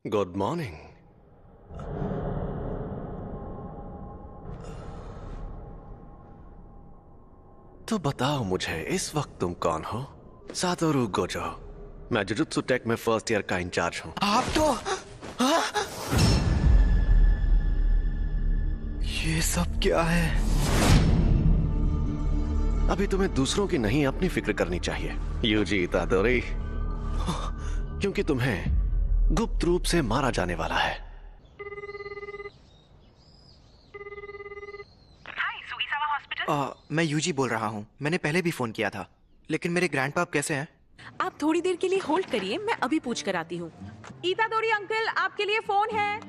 Good morning. तो बताओ मुझे इस वक्त तुम कौन हो? Satoru Gojo. मैं जुजुत्सु टेक में फर्स्ट ईयर का इंचार्ज हूं। आप तो ये सब क्या है? अभी तुम्हें दूसरों की नहीं अपनी फिक्र करनी चाहिए यूजी इतादोरी, क्योंकि तुम्हें गुप्त रूप से मारा जाने वाला है। मैं यूजी बोल रहा हूँ। मैंने पहले भी फोन किया था, लेकिन मेरे ग्रैंडपाप कैसे हैं? आप थोड़ी देर के लिए होल्ड करिए, मैं अभी पूछ कर आती हूँ। इतादोरी अंकल, आपके लिए फोन है।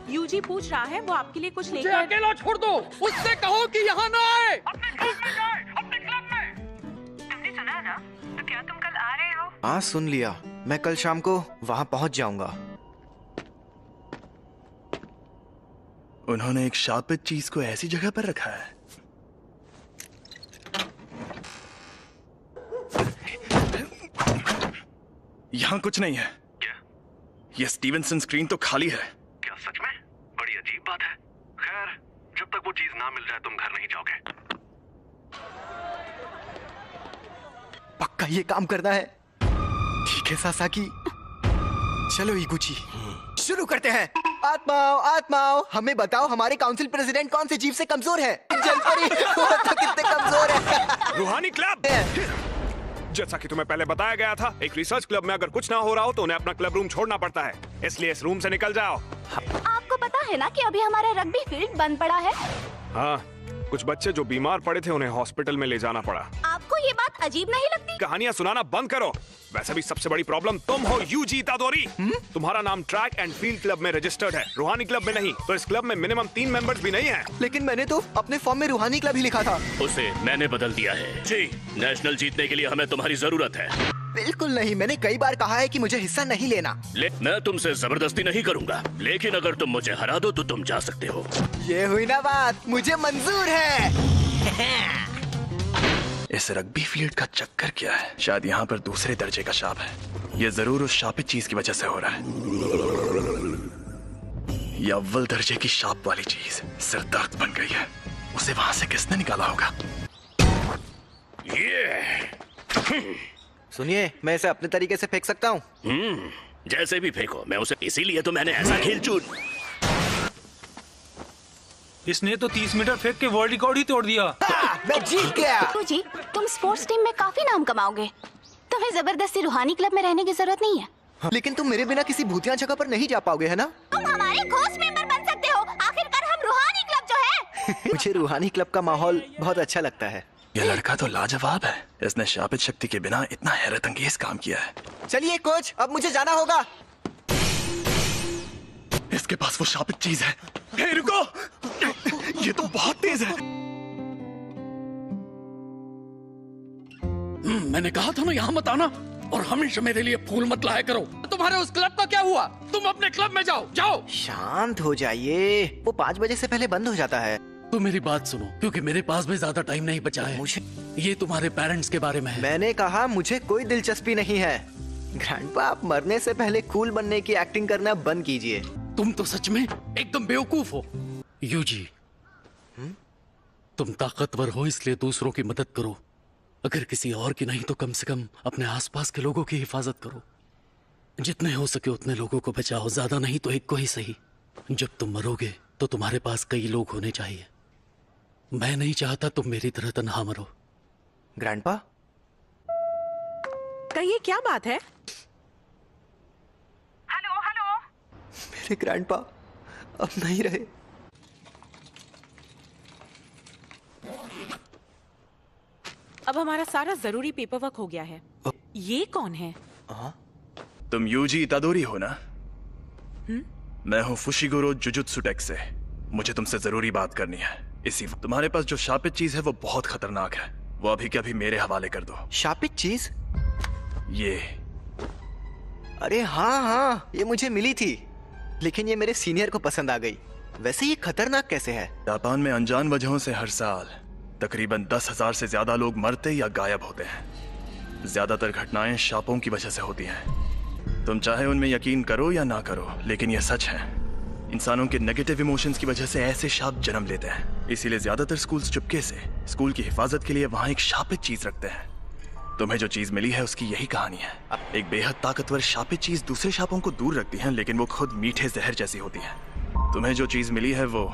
यूजी पूछ रहा है, वो आपके लिए कुछ लेकर। अकेला छोड़ दो, उससे कहो कि यहाँ ना आए। अपने क्लब में। तुमने सुना ना? तो क्या तुम कल आ रहे हो? हाँ, सुन लिया। मैं कल शाम को वहाँ पहुँच जाऊंगा। उन्होंने एक शापित चीज को ऐसी जगह पर रखा है। यहाँ कुछ नहीं है। क्या? ये स्टीवेंसन स्क्रीन तो खाली है। क्या सच में? बड़ी अजीब बात है। खैर, जब तक वो चीज ना मिल जाए तुम घर नहीं जाओगे। पक्का ये काम करना है। ठीक है सासाकी, चलो इगुची, शुरू करते हैं। आत्माओं आत्माओं, हमें बताओ हमारे काउंसिल प्रेसिडेंट कौन से जीव से कमजोर है? जलपरी वो तो कितने कमजोर है। रूहानी क्लब। जैसा कि तुम्हें पहले बताया गया था, एक रिसर्च क्लब में अगर कुछ ना हो रहा हो तो उन्हें अपना क्लब रूम छोड़ना पड़ता है, इसलिए इस रूम से निकल जाओ। आपको पता है ना कि अभी हमारा रग्बी फील्ड बंद पड़ा है। हाँ, कुछ बच्चे जो बीमार पड़े थे उन्हें हॉस्पिटल में ले जाना पड़ा। आपको ये बात अजीब नहीं लगती? कहानियां सुनाना बंद करो। वैसे भी सबसे बड़ी प्रॉब्लम तुम हो यूजी इतादोरी। तुम्हारा नाम ट्रैक एंड फील्ड क्लब में रजिस्टर्ड है, रूहानी क्लब में नहीं। तो इस क्लब में मिनिमम 3 मेंबर्स भी नहीं है। लेकिन मैंने तो अपने फॉर्म में रूहानी क्लब ही लिखा था। उसे मैंने बदल दिया है। जी, नेशनल जीतने के लिए हमें तुम्हारी जरूरत है। बिल्कुल नहीं, मैंने कई बार कहा है कि मुझे हिस्सा नहीं लेना। मैं तुमसे जबरदस्ती नहीं करूंगा, लेकिन अगर तुम मुझे हरा दो तो तुम जा सकते हो। ये हुई ना बात, मुझे मंजूर है। इस रग्बी फील्ड का चक्कर क्या है? शायद यहाँ पर दूसरे दर्जे का शाप है। ये जरूर उस शापित चीज की वजह से हो रहा है। ये अव्वल दर्जे की शाप वाली चीज सिरदर्द बन गई है। उसे वहां से किसने निकाला होगा? सुनिए, मैं इसे अपने तरीके से फेंक सकता हूँ। जैसे भी फेंको, मैं उसे इसीलिए तो मैंने ऐसा खेल चुन। इसने तो 30 मीटर फेंक के वर्ल्ड रिकॉर्ड ही तोड़ दिया। मैं जीत गया। जी, तुम स्पोर्ट्स टीम में काफी नाम कमाओगे। तुम्हें जबरदस्ती रूहानी क्लब में रहने की जरूरत नहीं है। लेकिन तुम मेरे बिना किसी भूतिया जगह पर नहीं जा पाओगे, है ना? तुम हमारे घोस्ट मेंबर बन सकते हो। आखिरकार हम रूहानी क्लब जो है। मुझे रूहानी क्लब का माहौल बहुत अच्छा लगता है। ये लड़का तो लाजवाब है। इसने शापित शक्ति के बिना इतना हैरत अंगेज काम किया है। चलिए कोच, अब मुझे जाना होगा। इसके पास वो शापित चीज है। हे रुको, ये तो बहुत तेज है। मैंने कहा था ना यहाँ मत आना, और हमेशा मेरे लिए फूल मत लाया करो। तुम्हारे उस क्लब का क्या हुआ? तुम अपने क्लब में जाओ। जाओ। शांत हो जाइए, वो 5 बजे से पहले बंद हो जाता है। तो मेरी बात सुनो, क्योंकि मेरे पास भी ज्यादा टाइम नहीं बचा है। मुझे ये तुम्हारे पेरेंट्स के बारे में है। मैंने कहा मुझे कोई दिलचस्पी नहीं है। ग्रैंडपा, आप मरने से पहले कूल बनने की एक्टिंग करना बंद कीजिए। तुम तो सच में एकदम बेवकूफ हो यूजी। तुम ताकतवर हो इसलिए दूसरों की मदद करो। अगर किसी और की नहीं तो कम से कम अपने आसपास के लोगों की हिफाजत करो। जितने हो सके उतने लोगों को बचाओ, ज्यादा नहीं तो एक को ही सही। जब तुम मरोगे तो तुम्हारे पास कई लोग होने चाहिए। मैं नहीं चाहता तुम मेरी तरह तन्हा मरो। ग्रैंडपा, कहिए, क्या बात है? Hello hello. मेरे ग्रैंडपा अब नहीं रहे। अब हमारा सारा जरूरी पेपर वर्क हो गया है। ये कौन है? तुम यूजी इतादोरी हो ना? मैं हूँ फुशिगुरो जुजुत्सु टेक से। मुझे तुमसे जरूरी बात करनी है। इसी तुम्हारे पास जो शापित चीज है वो बहुत खतरनाक है। वो अभी के अभी मेरे हवाले कर दो। शापित चीज? ये अरे हाँ हाँ, ये मुझे मिली थी, लेकिन ये मेरे सीनियर को पसंद आ गई। वैसे ये खतरनाक कैसे है? जापान में अनजान वजहों से हर साल तकरीबन 10,000 से ज्यादा लोग मरते या गायब होते हैं। ज्यादातर घटनाएं शापों की वजह से होती हैं। तुम चाहे उनमें यकीन करो या ना करो, लेकिन यह सच है। इंसानों के नेगेटिव इमोशंस की वजह से ऐसे शाप जन्म लेते हैं। इसीलिए ज्यादातर स्कूल्स चुपके से स्कूल की हिफाजत के लिए वहां एक शापित चीज रखते हैं। तुम्हें जो चीज मिली है उसकी यही कहानी है। एक बेहद ताकतवर शापित चीज दूसरे शापों को दूर रखती है, लेकिन वो खुद मीठे जहर जैसी होती है। तुम्हें जो चीज मिली है वो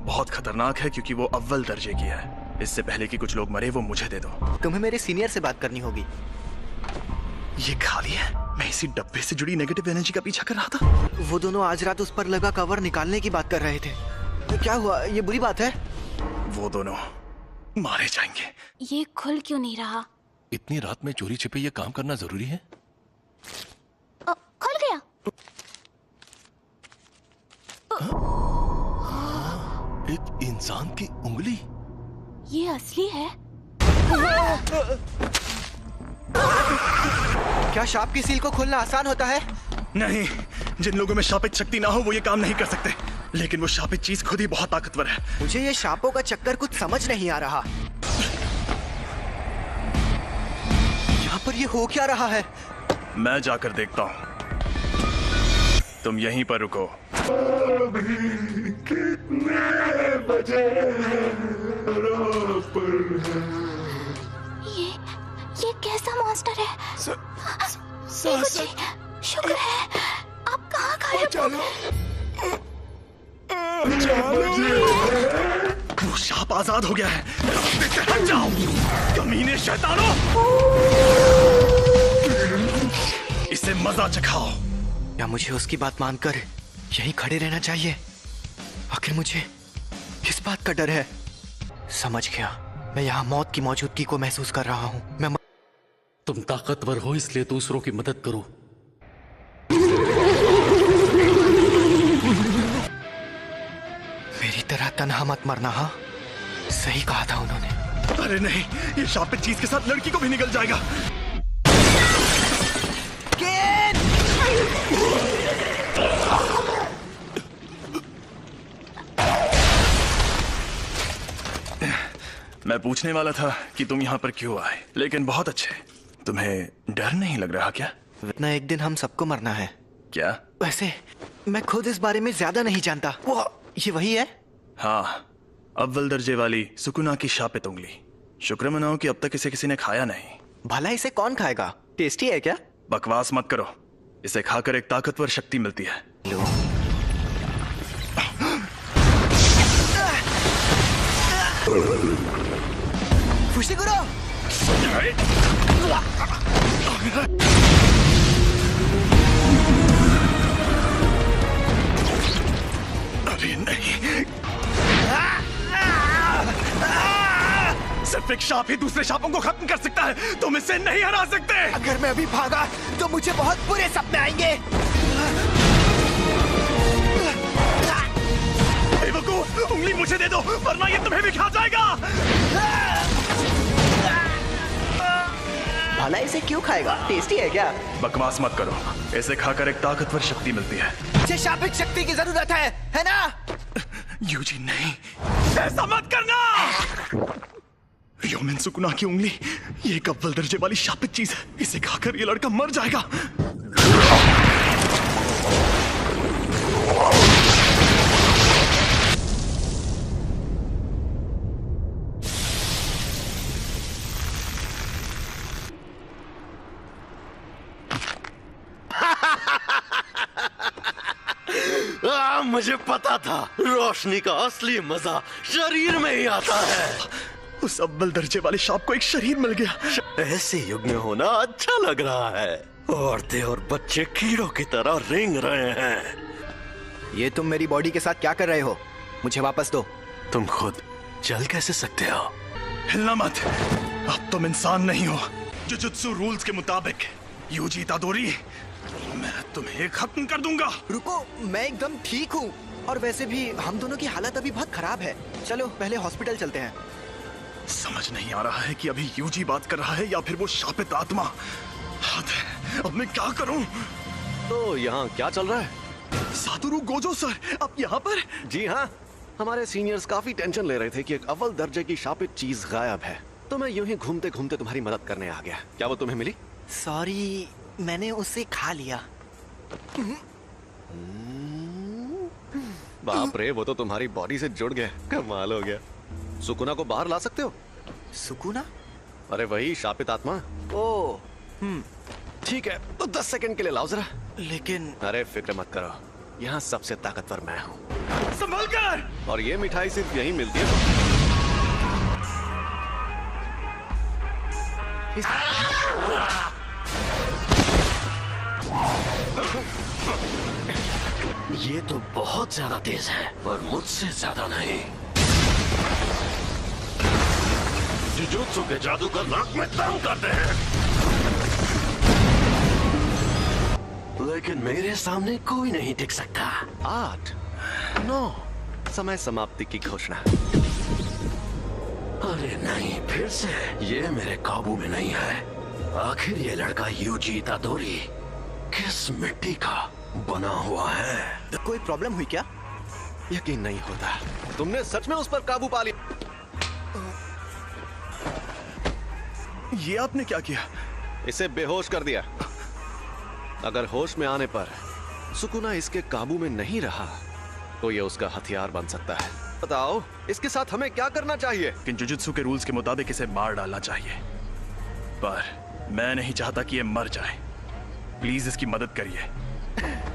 बहुत खतरनाक है, क्योंकि वो अव्वल दर्जे की है। इससे पहले कि कुछ लोग मरे, वो मुझे दे दो। तुम्हें मेरे सीनियर से बात करनी होगी। ये खाली है। मैं इसी डब्बे से जुड़ी नेगेटिव एनर्जी का पीछा कर रहा था। वो दोनों आज रात उस पर लगा कवर निकालने की बात कर रहे थे। तो क्या हुआ? ये बुरी बात है? वो दोनों मारे जाएंगे। ये खुल क्यों नहीं रहा? इतनी रात में चोरी छिपे ये काम करना जरूरी है? खुल गया। एक इंसान की उंगली। ये असली है? क्या शाप की सील को खोलना आसान होता है? नहीं, जिन लोगों में शापित शक्ति ना हो वो ये काम नहीं कर सकते। लेकिन वो शापित चीज खुद ही बहुत ताकतवर है। मुझे ये शापों का चक्कर कुछ समझ नहीं आ रहा। यहाँ पर ये हो क्या रहा है? मैं जाकर देखता हूँ। तुम यहीं पर रुको। ये कैसा मॉन्स्टर है? जी, शुक्र है। आप कहाँ गायब हो? वो शाप आजाद हो गया है। रास्ते से हट जाओ, कमीने शैतानों। इसे मजा चखाओ। या मुझे उसकी बात मानकर यहीं खड़े रहना चाहिए? आखिर मुझे किस बात का डर है? समझ गया। मैं यहाँ मौत की मौजूदगी को महसूस कर रहा हूँ। तुम ताकतवर हो इसलिए दूसरों की मदद करो। मेरी तरह तन्हा मत मरना। हाँ, सही कहा था उन्होंने। अरे नहीं, ये शापित चीज के साथ लड़की को भी निकल जाएगा। मैं पूछने वाला था कि तुम यहाँ पर क्यों आए, लेकिन बहुत अच्छे। तुम्हें डर नहीं लग रहा क्या? इतना एक दिन हम सबको मरना है। क्या? वैसे मैं खुद इस बारे में ज्यादा नहीं जानता। वो ये वही है? हाँ, अव्वल दर्जे वाली सुकुना की शापित उंगली। शुक्र मनाओ कि अब तक इसे किसी ने खाया नहीं। भला इसे कौन खाएगा? टेस्टी है क्या? बकवास मत करो। इसे खाकर एक ताकतवर शक्ति मिलती है। लो। फुशिगुरो! अरे नहीं, सिर्फ एक शाप ही दूसरे शापों को खत्म कर सकता है। तुम इसे नहीं हरा सकते। अगर मैं अभी भागा तो मुझे बहुत बुरे सपने आएंगे। बेवकूफ, उंगली मुझे दे दो वरना ये तुम्हें भी खा जाएगा। भला इसे क्यों खाएगा? टेस्टी है क्या? बकवास मत करो। इसे खाकर एक ताकतवर शक्ति मिलती है। मुझे शापित शक्ति की जरूरत है ना? यूजी नहीं, ऐसा मत करना। योमिन सुकुना की उंगली, ये एक अव्वल दर्जे वाली शापित चीज है। इसे खाकर ये लड़का मर जाएगा। मुझे पता था रोशनी का असली मजा शरीर में ही आता है। उस अव्वल दर्जे वाले शाप को एक शरीर मिल गया। ऐसे युग में होना अच्छा लग रहा है। औरतें और बच्चे कीड़ों की तरह रेंग रहे हैं। ये तुम मेरी बॉडी के साथ क्या कर रहे हो? मुझे वापस दो। तुम खुद चल कैसे सकते हो? हिलना मत, अब तुम इंसान नहीं हो। जुजुत्सु रूल्स के मुताबिक यूजी इतादोरी, मैं तुम्हें खत्म कर दूंगा। रुको, मैं एकदम ठीक हूँ। और वैसे भी हम दोनों की हालत अभी बहुत खराब है। चलो पहले हॉस्पिटल चलते हैं। समझ नहीं आ रहा है कि अभी यूजी बात कर रहा है या फिर वो शापित आत्मा। अब मैं क्या करूं? तो यहाँ क्या चल रहा है? सातोरु गोजो सर, आप यहाँ पर? जी हाँ, हमारे सीनियर्स काफी टेंशन ले रहे थे कि एक अव्वल दर्जे की शापित चीज गायब है। तो मैं यूं ही घूमते घूमते तुम्हारी मदद करने आ गया। क्या वो तुम्हें मिली? सॉरी, मैंने उसे खा लिया। बाप रे, वो तो तुम्हारी बॉडी से जुड़ गया। कमाल हो गया। सुकुना को बाहर ला सकते हो? सुकुना? अरे वही शापित आत्मा। ओ, ठीक है, तो 10 सेकंड के लिए लाओ जरा। लेकिन अरे फिक्र मत करो, यहाँ सबसे ताकतवर मैं हूँ। संभल कर! और ये मिठाई सिर्फ यहीं मिलती है। ये तो बहुत ज्यादा तेज है, पर मुझसे ज्यादा नहीं। जुजुत्सु के जादूगर नाक में दम करते हैं, लेकिन मेरे सामने कोई नहीं टिक सकता। 8, 9, समय समाप्ति की घोषणा। अरे नहीं, फिर से ये मेरे काबू में नहीं है। आखिर ये लड़का यूजी इतादोरी किस मिट्टी का बना हुआ है? कोई प्रॉब्लम हुई क्या? यकीन नहीं होता, तुमने सच में उस पर काबू पा लिया। ये आपने क्या किया? इसे बेहोश कर दिया। अगर होश में आने पर सुकुना इसके काबू में नहीं रहा तो ये उसका हथियार बन सकता है। बताओ, इसके साथ हमें क्या करना चाहिए? लेकिन जुजुत्सु के रूल्स के मुताबिक इसे मार डालना चाहिए, पर मैं नहीं चाहता कि ये मर जाए। प्लीज इसकी मदद करिए।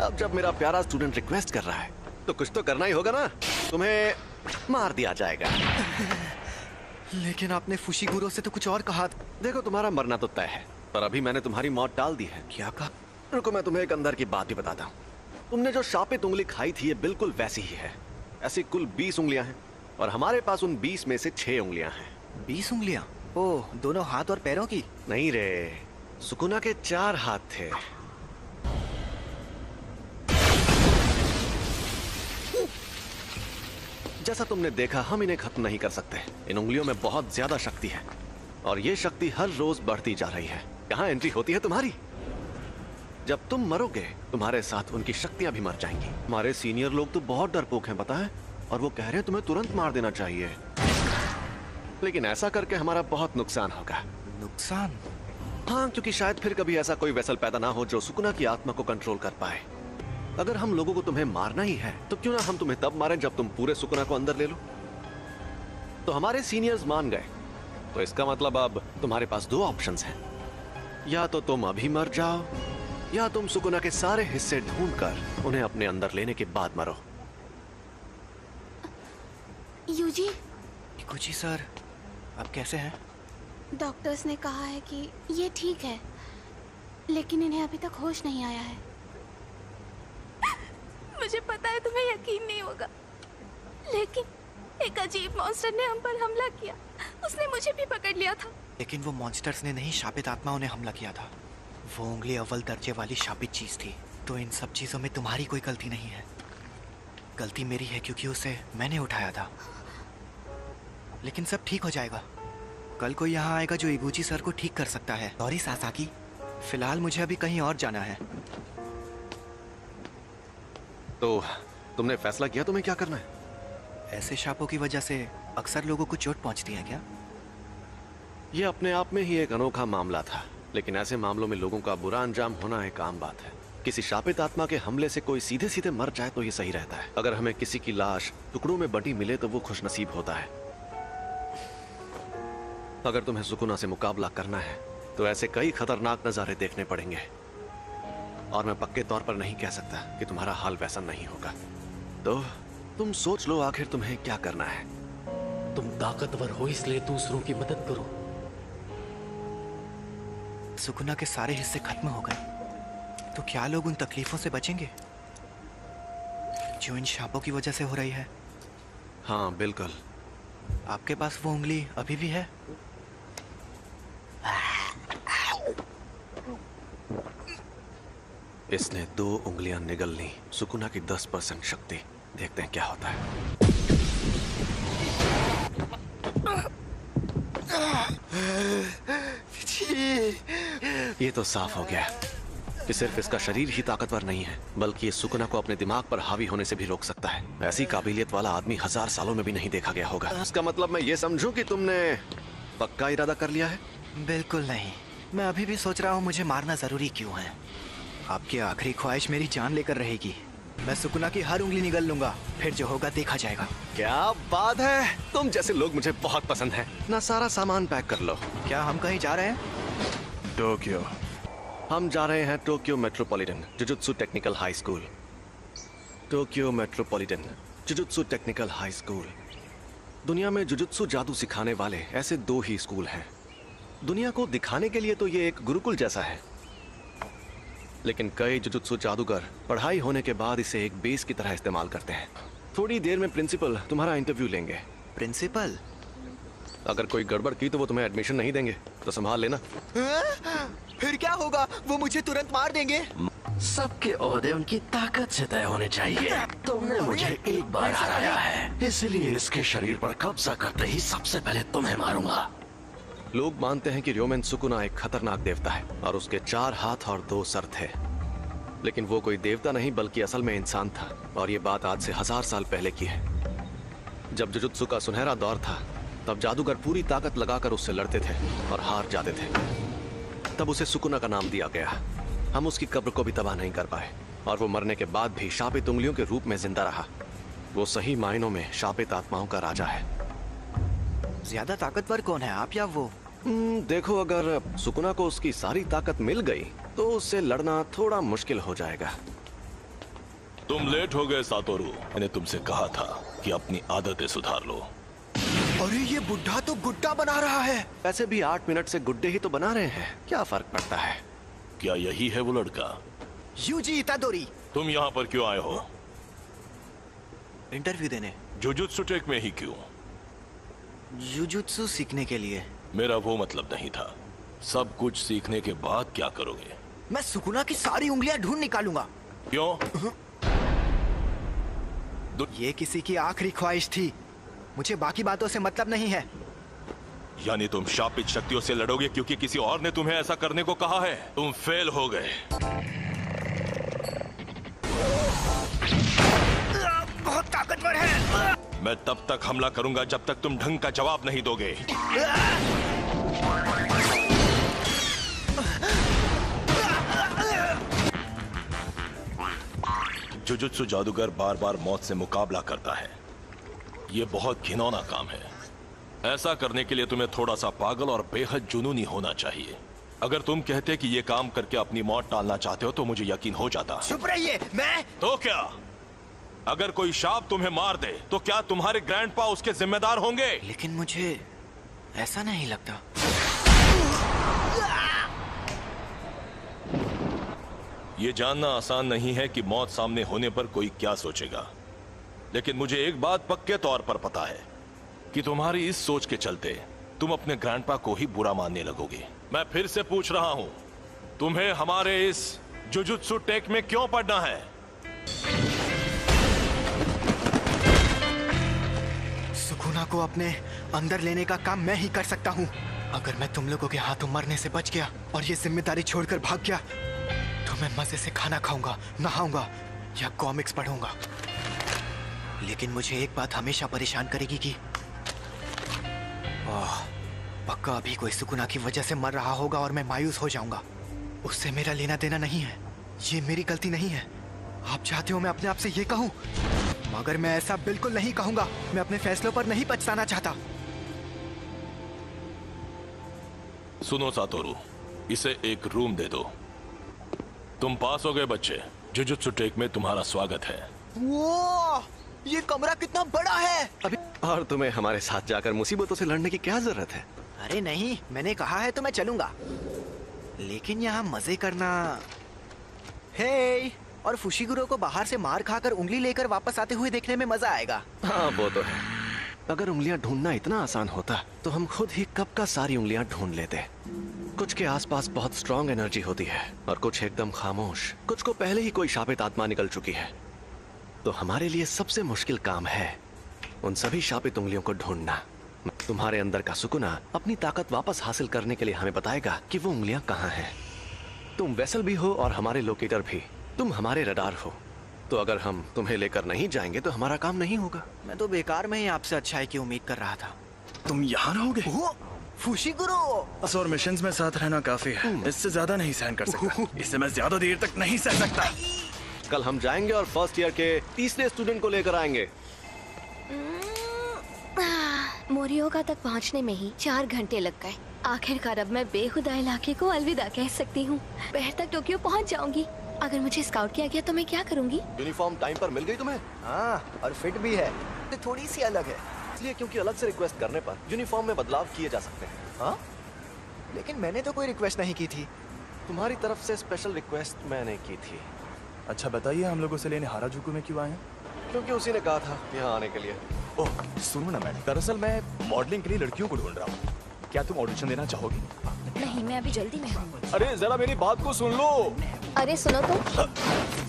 अब जब मेरा प्यारा स्टूडेंट रिक्वेस्ट कर रहा है तो कुछ तो करना ही होगा ना। तुम्हें मार दिया जाएगा। लेकिन आपने फुशिगुरो से तो कुछ और कहा। देखो, तुम्हारा मरना तो तय है, पर अभी मैंने तुम्हारी मौत टाल दी है। क्या कहा? रुको, मैं तुम्हें एक अंदर की बात भी बताता हूँ। तुमने जो शापित उंगली खाई थी, ये बिल्कुल वैसी ही है। ऐसी कुल 20 उंगलियां हैं और हमारे पास उन 20 में से 6 उंगलियां हैं। 20 उंगलियां? ओह, दोनों हाथ और पैरों की? नहीं रे, सुकुना के 4 हाथ थे। जैसा तुमने देखा, हम इन्हें खत्म नहीं कर सकते। इन उंगलियों में बहुत ज्यादा शक्ति है और ये शक्ति हर रोज बढ़ती जा रही है। कहाँ एंट्री होती है तुम्हारी? जब तुम मरोगे, तुम्हारे साथ उनकी शक्तियां भी मर जाएंगी। हमारे सीनियर लोग तो बहुत डरपोक हैं, पता है, और वो कह रहे हैं तुम्हें तुरंत मार देना चाहिए। लेकिन ऐसा करके हमारा बहुत नुकसान होगा। नुकसान? हाँ, क्योंकि शायद फिर कभी ऐसा कोई वेसल पैदा ना हो जो सुकुना की आत्मा को कंट्रोल कर पाए। अगर हम लोगों को तुम्हें मारना ही है तो क्यों ना हम तुम्हें तब मारें जब तुम पूरे सुकुना को अंदर ले लो। तो हमारे सीनियर्स मान गए, तो इसका मतलब अब तुम्हारे पास 2 ऑप्शंस हैं। या तो तुम अभी मर जाओ, या तुम सुकुना के सारे हिस्से ढूंढकर उन्हें अपने अंदर लेने के बाद मरो। यूजी, कुची सर, आप कैसे हैं? डॉक्टर्स ने कहा है कि ये ठीक है, लेकिन इन्हें अभी तक होश नहीं आया है। मुझे पता है तुम्हें यकीन नहीं होगा, लेकिन एक अजीब मॉन्स्टर ने हम पर हमला किया। उसने मुझे भी पकड़ लिया था। लेकिन वो मॉन्स्टर्स ने नहीं, शापित आत्माओं ने हमला किया था। वो उंगली अव्वल दर्जे वाली शापित चीज थी। तो इन सब चीजों में तुम्हारी कोई गलती नहीं है। गलती मेरी है क्योंकि उसे मैंने उठाया था। लेकिन सब ठीक हो जाएगा। कल कोई यहाँ आएगा जो इगुची सर को ठीक कर सकता है। सॉरी सासाकी, फिलहाल मुझे अभी कहीं और जाना है। तो तुमने फैसला किया तुम्हें क्या करना है? ऐसे शापों की वजह से अक्सर लोगों को चोट पहुंचती है क्या? ये अपने आप में ही एक अनोखा मामला था, लेकिन ऐसे मामलों में लोगों का बुरा अंजाम होना एक आम बात है। किसी शापित आत्मा के हमले से कोई सीधे सीधे मर जाए तो ये सही रहता है। अगर हमें किसी की लाश टुकड़ों में बटी मिले तो वो खुशनसीब होता है। अगर तुम्हें सुकुना से मुकाबला करना है तो ऐसे कई खतरनाक नजारे देखने पड़ेंगे, और मैं पक्के तौर पर नहीं कह सकता कि तुम्हारा हाल वैसा नहीं होगा। तो तुम सोच लो आखिर तुम्हें क्या करना है। तुम ताकतवर हो इसलिए दूसरों की मदद करो। सुकुना के सारे हिस्से खत्म हो गए तो क्या लोग उन तकलीफों से बचेंगे जो इन शापों की वजह से हो रही है? हाँ बिल्कुल। आपके पास वो उंगली अभी भी है? इसने 2 उंगलियां निगल ली। सुकुना की 10% शक्ति। देखते हैं क्या होता है। ये तो साफ हो गया कि सिर्फ इसका शरीर ही ताकतवर नहीं है, बल्कि ये सुकुना को अपने दिमाग पर हावी होने से भी रोक सकता है। ऐसी काबिलियत वाला आदमी 1000 सालों में भी नहीं देखा गया होगा। इसका मतलब मैं ये समझूं कि तुमने पक्का इरादा कर लिया है? बिल्कुल नहीं। मैं अभी भी सोच रहा हूँ मुझे मारना जरूरी क्यों है। आपकी आखिरी ख्वाहिश मेरी जान लेकर रहेगी। मैं सुकुना की हर उंगली निगल लूंगा, फिर जो होगा देखा जाएगा। क्या बात है, तुम जैसे लोग मुझे बहुत पसंद हैं। ना सारा सामान पैक कर लो। क्या हम कहीं जा रहे हैं? टोक्यो। हम जा रहे हैं Tokyo metropolitan jujutsu technical high school. Tokyo metropolitan jujutsu technical high school. दुनिया में जुजुत्सु जादू सिखाने वाले ऐसे 2 ही स्कूल हैं। दुनिया को दिखाने के लिए तो ये एक गुरुकुल जैसा है, लेकिन कई जुजुत्सु जादूगर पढ़ाई होने के बाद इसे एक बेस की तरह इस्तेमाल करते हैं। थोड़ी देर में प्रिंसिपल तुम्हारा इंटरव्यू लेंगे। प्रिंसिपल? अगर कोई गड़बड़ की तो वो तुम्हें एडमिशन नहीं देंगे, तो संभाल लेना। फिर क्या होगा? वो मुझे तुरंत मार देंगे। सबके ओहदे उनकी ताकत से तय होने चाहिए। तुमने मुझे एक बार हराया है, इसलिए इसके शरीर पर कब्जा करते ही सबसे पहले तुम्हें मारूंगा। लोग मानते हैं कि र्योमेन सुकुना एक खतरनाक देवता है और उसके 4 हाथ और 2 सर थे, लेकिन वो कोई देवता नहीं बल्कि असल में इंसान था। और ये बात आज से 1000 साल पहले की है। जब जुजुत्सु का सुनहरा दौर था, तब जादूगर पूरी ताकत लगाकर उससे लड़ते थे और हार जाते थे। तब उसे सुकुना का नाम दिया गया। हम उसकी कब्र को भी तबाह नहीं कर पाए और वो मरने के बाद भी शापित उंगलियों के रूप में जिंदा रहा। वो सही मायनों में शापित आत्माओं का राजा है। ज्यादा ताकतवर कौन है, आप या वो? देखो, अगर सुकुना को उसकी सारी ताकत मिल गई तो उससे लड़ना थोड़ा मुश्किल हो जाएगा। तुम लेट हो गए सातोरू। मैंने तुमसे कहा था कि अपनी आदतें सुधार लो। अरे ये बुढ़ा तो गुड्डा बना रहा है। वैसे भी 8 मिनट से गुड्डे ही तो बना रहे हैं, क्या फर्क पड़ता है? क्या यही है वो लड़का? यूजी इतादोरी। तुम यहाँ पर क्यों आए हो? इंटरव्यू देने। जुजुत्सु टेक में ही क्यों? जुजुत्सु सीखने के लिए। मेरा वो मतलब नहीं था। सब कुछ सीखने के बाद क्या करोगे? मैं सुकुना की सारी उंगलियां ढूंढ निकालूंगा। क्यों? ये किसी की आखिरी ख्वाहिश थी, मुझे बाकी बातों से मतलब नहीं है। यानी तुम शापित शक्तियों से लड़ोगे क्योंकि किसी और ने तुम्हें ऐसा करने को कहा है? तुम फेल हो गए। बहुत ताकतवर है। मैं तब तक हमला करूंगा जब तक तुम ढंग का जवाब नहीं दोगे। जुजुत्सु जादूगर बार बार मौत से मुकाबला करता है। यह बहुत घिनौना काम है। ऐसा करने के लिए तुम्हें थोड़ा सा पागल और बेहद जुनूनी होना चाहिए। अगर तुम कहते कि ये काम करके अपनी मौत टालना चाहते हो तो मुझे यकीन हो जाता। चुप रहिए। मैं तो क्या? अगर कोई शाप तुम्हें मार दे तो क्या तुम्हारे ग्रैंडपा उसके जिम्मेदार होंगे? लेकिन मुझे ऐसा नहीं लगता। ये जानना आसान नहीं है कि मौत सामने होने पर कोई क्या सोचेगा, लेकिन मुझे एक बात पक्के तौर पर पता है कि तुम्हारी इस सोच के चलते तुम अपने ग्रैंडपा को ही बुरा मानने लगोगे। मैं फिर से पूछ रहा हूं, तुम्हें हमारे इस जुजुत्सु टेक में क्यों पढ़ना है? सुकुना को अपने अंदर लेने का काम मैं ही कर सकता हूँ। अगर मैं तुम लोगों के हाथों मरने से बच गया और ये जिम्मेदारी छोड़कर भाग गया तो मैं मजे से खाना खाऊंगा, नहाऊंगा या कॉमिक्स पढ़ूंगा। लेकिन मुझे एक बात हमेशा परेशान करेगी कि पक्का अभी कोई सुकुना की वजह से मर रहा होगा और मैं मायूस हो जाऊंगा। उससे मेरा लेना देना नहीं है, ये मेरी गलती नहीं है। आप चाहते हो मैं अपने आप से ये कहूं, मगर मैं ऐसा बिल्कुल नहीं कहूंगा। मैं अपने फैसलों पर नहीं पछताना चाहता। सुनो सातोरू, इसे एक रूम दे दो। तुम पास हो गए बच्चे। जुजुत्सु टेक में तुम्हारा स्वागत है। वो ये कमरा कितना बड़ा है। अभी और तुम्हें हमारे साथ जाकर मुसीबतों से लड़ने की क्या जरूरत है? अरे नहीं, मैंने कहा है तो मैं चलूंगा, लेकिन यहाँ मजे करना। हे, और फुशिगुरो को बाहर से मार खाकर उंगली लेकर वापस आते हुए देखने में मजा आएगा। हाँ वो तो है। अगर उंगलियां ढूंढना इतना आसान होता तो हम खुद ही कब का सारी उंगलियां ढूंढ लेते। कुछ के आसपास बहुत स्ट्रॉन्ग एनर्जी होती है और कुछ एकदम खामोश। कुछ को पहले ही कोई शापित आत्मा निकल चुकी है। तो हमारे लिए सबसे मुश्किल काम है उन सभी शापित उंगलियों को ढूंढना। तुम्हारे अंदर का सुकुना अपनी ताकत वापस हासिल करने के लिए हमें बताएगा कि वो उंगलियां कहाँ हैं। तुम वेसल भी हो और हमारे लोकेटर भी। तुम हमारे रडार हो, तो अगर हम तुम्हें लेकर नहीं जाएंगे तो हमारा काम नहीं होगा। मैं तो बेकार में ही आपसे अच्छाई की उम्मीद कर रहा था। तुम यहाँ रहोगे? फुशिगुरो। और मिशंस में साथ रहना काफी है, इससे ज्यादा नहीं सहन कर सकता। इससे मैं ज्यादा देर तक नहीं सह सकता। कल हम जाएंगे और फर्स्ट ईयर के तीसरे स्टूडेंट को लेकर आएंगे। मोरियोगा तक पहुंचने में ही 4 घंटे लग गए। आखिरकार अब मैं बेखुदा इलाके को अलविदा कह सकती हूँ। दोपहर तक टोक्यो पहुंच जाऊंगी। अगर मुझे स्काउट किया गया तो मैं क्या करूंगी? यूनिफॉर्म टाइम पर मिल गई तुम्हें? हाँ, और फिट भी है, थोड़ी सी अलग है। इसलिए क्योंकि अलग से रिक्वेस्ट करने पर यूनिफॉर्म में बदलाव किए जा सकते हैं। हाँ, लेकिन मैंने तो कोई रिक्वेस्ट नहीं की थी। तुम्हारी तरफ से स्पेशल रिक्वेस्ट मैंने की थी। अच्छा बताइए, हम लोगों से लेने हाराजुकु में क्यों आए हैं? क्योंकि उसी ने कहा था यहाँ आने के लिए। ओह सुनो ना मैडम, दरअसल मैं मॉडलिंग के लिए लड़कियों को ढूंढ रहा हूँ। क्या तुम ऑडिशन देना चाहोगी? नहीं, मैं अभी जल्दी में हूँ। अरे जरा मेरी बात को सुन लो। अरे सुनो तो,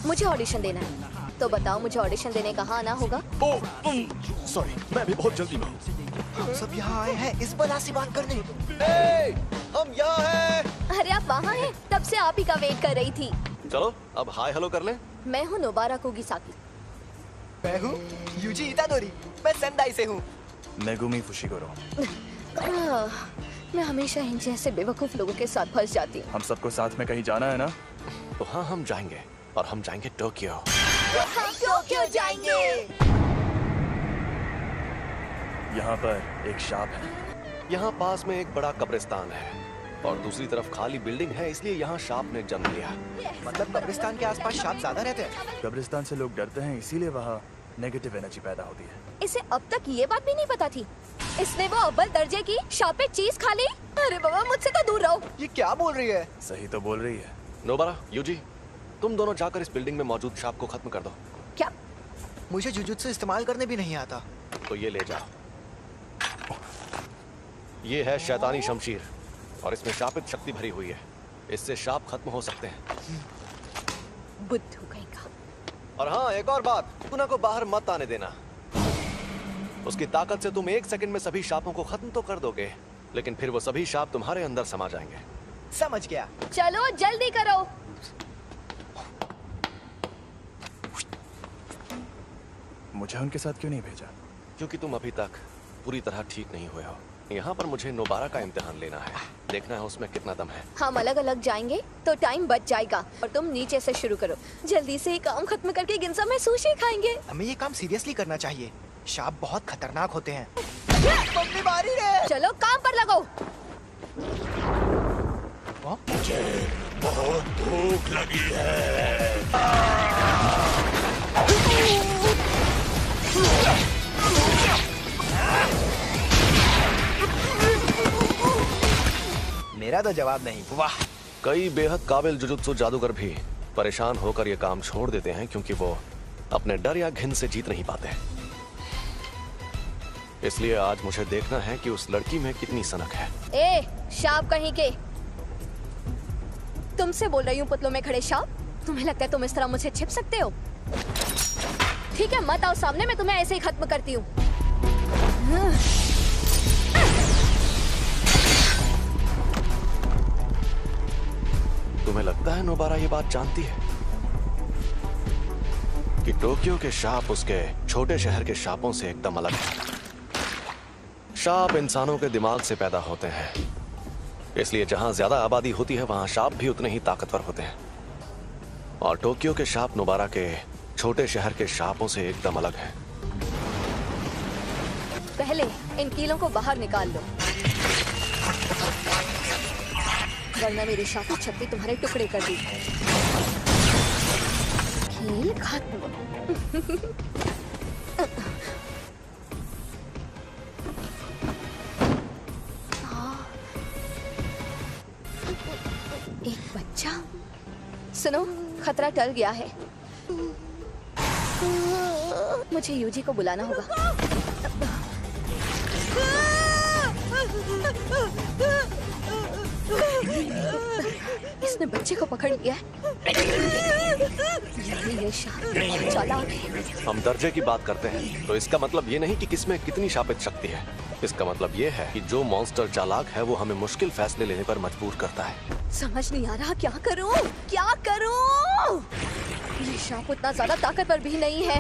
मुझे ऑडिशन देना है। तो बताओ मुझे ऑडिशन देने कहाँ आना होगा? ओह सॉरी, मैं भी बहुत जल्दी में हूँ। हम सब यहाँ आए हैं इस बला से बात करने। हम यहाँ हैं। अरे आप वहाँ हैं? तब से आप ही का वेट कर रही थी। चलो अब हाय हेलो कर लें। मैं हूँ नोबारा कुगिसाकी। मैं हूँ यूजी इतादोरी, मैं सेंदाई से हूँ। Megumi Fushiguro. मैं हमेशा इन जैसे बेवकूफ लोगों के साथ फंस जाती हूँ। हम सबको साथ में कहीं जाना है ना? तो हाँ, हम जाएंगे और हम जाएंगे टोक्यो। हम टोक्यो जाएंगे। यहाँ पर एक शाप है। यहाँ पास में एक बड़ा कब्रिस्तान है और दूसरी तरफ खाली बिल्डिंग है, इसलिए यहाँ शाप ने जन्म लिया। मतलब कब्रिस्तान के आसपास शाप ज्यादा रहते हैं? कब्रिस्तान से लोग डरते हैं, इसीलिए वहाँ नेगेटिव एनर्जी पैदा होती है। इसे अब तक ये बात भी नहीं पता थी। इसने वो अव्वल दर्जे की शापे चीज खा ली। अरे बाबा, मुझसे तो दूर रहो। ये क्या बोल रही है? सही तो बोल रही है। नोबारा, यूजी, तुम दोनों जाकर इस बिल्डिंग में मौजूद शाप को खत्म कर दो। क्या? मुझे जुजुत्सु इस्तेमाल करने भी नहीं आता। तो ये ले जाओ। ये है शैतानी शमशीर और इसमें शापित शक्ति भरी हुई है। इससे शाप खत्म हो सकते हैं। बुद्धू कहीं का। और हाँ, एक और बात, सुकुना को बाहर मत आने देना। उसकी ताकत से तुम 1 सेकंड में सभी शापों को खत्म तो कर दोगे, लेकिन फिर वो सभी शाप तुम्हारे अंदर समा जाएंगे। समझ गया। चलो जल्दी करो। मुझे उनके साथ क्यों नहीं भेजा? क्योंकि तुम अभी तक पूरी तरह ठीक नहीं हुए हो। यहाँ पर मुझे नोबारा का इम्तिहान लेना है, देखना है उसमें कितना दम है। हम अलग अलग जाएंगे तो टाइम बच जाएगा और तुम नीचे से शुरू करो। जल्दी से ये काम खत्म करके गिंजा में सुशी खाएंगे। हमें ये काम सीरियसली करना चाहिए। शाप बहुत खतरनाक होते हैं। मम्मी मारी रे। चलो काम पर लगो। मुझे बहुत भूख लगी है। मेरा तो जवाब नहीं। वाह। कई बेहद काबिल जुजुत्सु जादूगर भी परेशान होकर ये काम छोड़ देते हैं क्योंकि वो अपने डर या घिन से जीत नहीं पाते। इसलिए आज मुझे देखना है कि उस लड़की में कितनी सनक है। ए, शाप कहीं के। तुमसे बोल रही हूँ पुतलों में खड़े शाप। तुम्हें लगता है तुम इस तरह मुझे छिप सकते हो? ठीक है, मत आओ सामने, मैं तुम्हें ऐसे ही खत्म करती हूँ। तुम्हें लगता है नोबारा ये बात जानती है कि टोक्यो के शाप उसके छोटे शहर के शापों से एकदम अलग है। शाप इंसानों के दिमाग से पैदा होते हैं, इसलिए जहां ज्यादा आबादी होती है वहां शाप भी उतने ही ताकतवर होते हैं। और टोक्यो के शाप नोबारा के छोटे शहर के शापों से एकदम अलग है। पहले इन कीलों को बाहर निकाल लो, वरना मेरी शापी छत्ती तुम्हारे टुकड़े कर दी। कील खत्म। एक बच्चा। सुनो, खतरा टल गया है। मुझे यूजी को बुलाना होगा। इसने बच्चे को पकड़ लिया है। ये चालाक है। हम दर्जे की बात करते हैं तो इसका मतलब ये नहीं कि किसमें कितनी शापित शक्ति है। इसका मतलब ये है कि जो मॉन्स्टर चालाक है वो हमें मुश्किल फैसले लेने पर मजबूर करता है। समझ नहीं आ रहा क्या करूं, क्या करूं? ये सांप उतना ज्यादा ताकतवर भी नहीं है।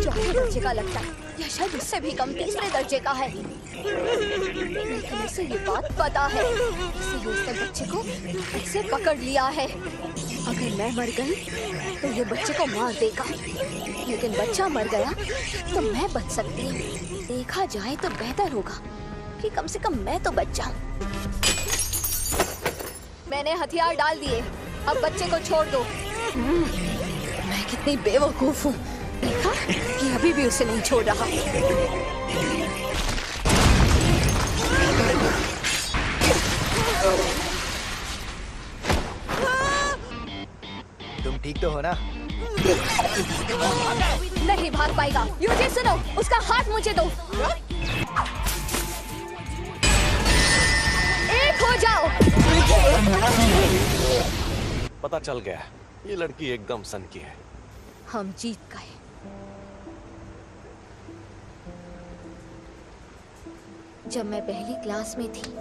चौथे दर्जे का लगता है, या शायद उससे भी कम, तीसरे दर्जे का है। लेकिन उसे ये बात पता है, इसलिए उसने बच्चे को ऐसे पकड़ लिया है। अगर मैं मर गई तो ये बच्चे को मार देगा, लेकिन बच्चा मर गया तो मैं बच सकती हूँ। देखा जाए तो बेहतर होगा कि कम से कम मैं तो बच जाऊँ। मैंने हथियार डाल दिए, अब बच्चे को छोड़ दो। मैं कितनी बेवकूफ हूँ, देखा कि अभी भी उसे नहीं छोड़ रहा। तुम ठीक तो हो ना? नहीं भाग पाएगा। यूजी सुनो, उसका हाथ मुझे दो। एक हो जाओ। पता चल गया, ये लड़की एकदम सन की है। हम जीत गए। जब मैं पहली क्लास में थी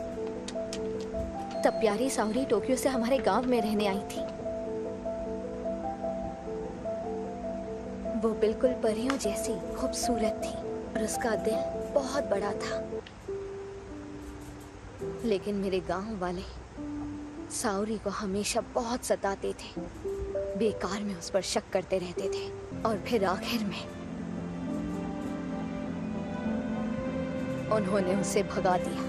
तब प्यारी सावरी टोक्यो से हमारे गांव में रहने आई थी। वो बिल्कुल परियों जैसी खूबसूरत थी और उसका दिल बहुत बड़ा था। लेकिन मेरे गांव वाले सावरी को हमेशा बहुत सताते थे, बेकार में उस पर शक करते रहते थे और फिर आखिर में उन्होंने उसे भगा दिया।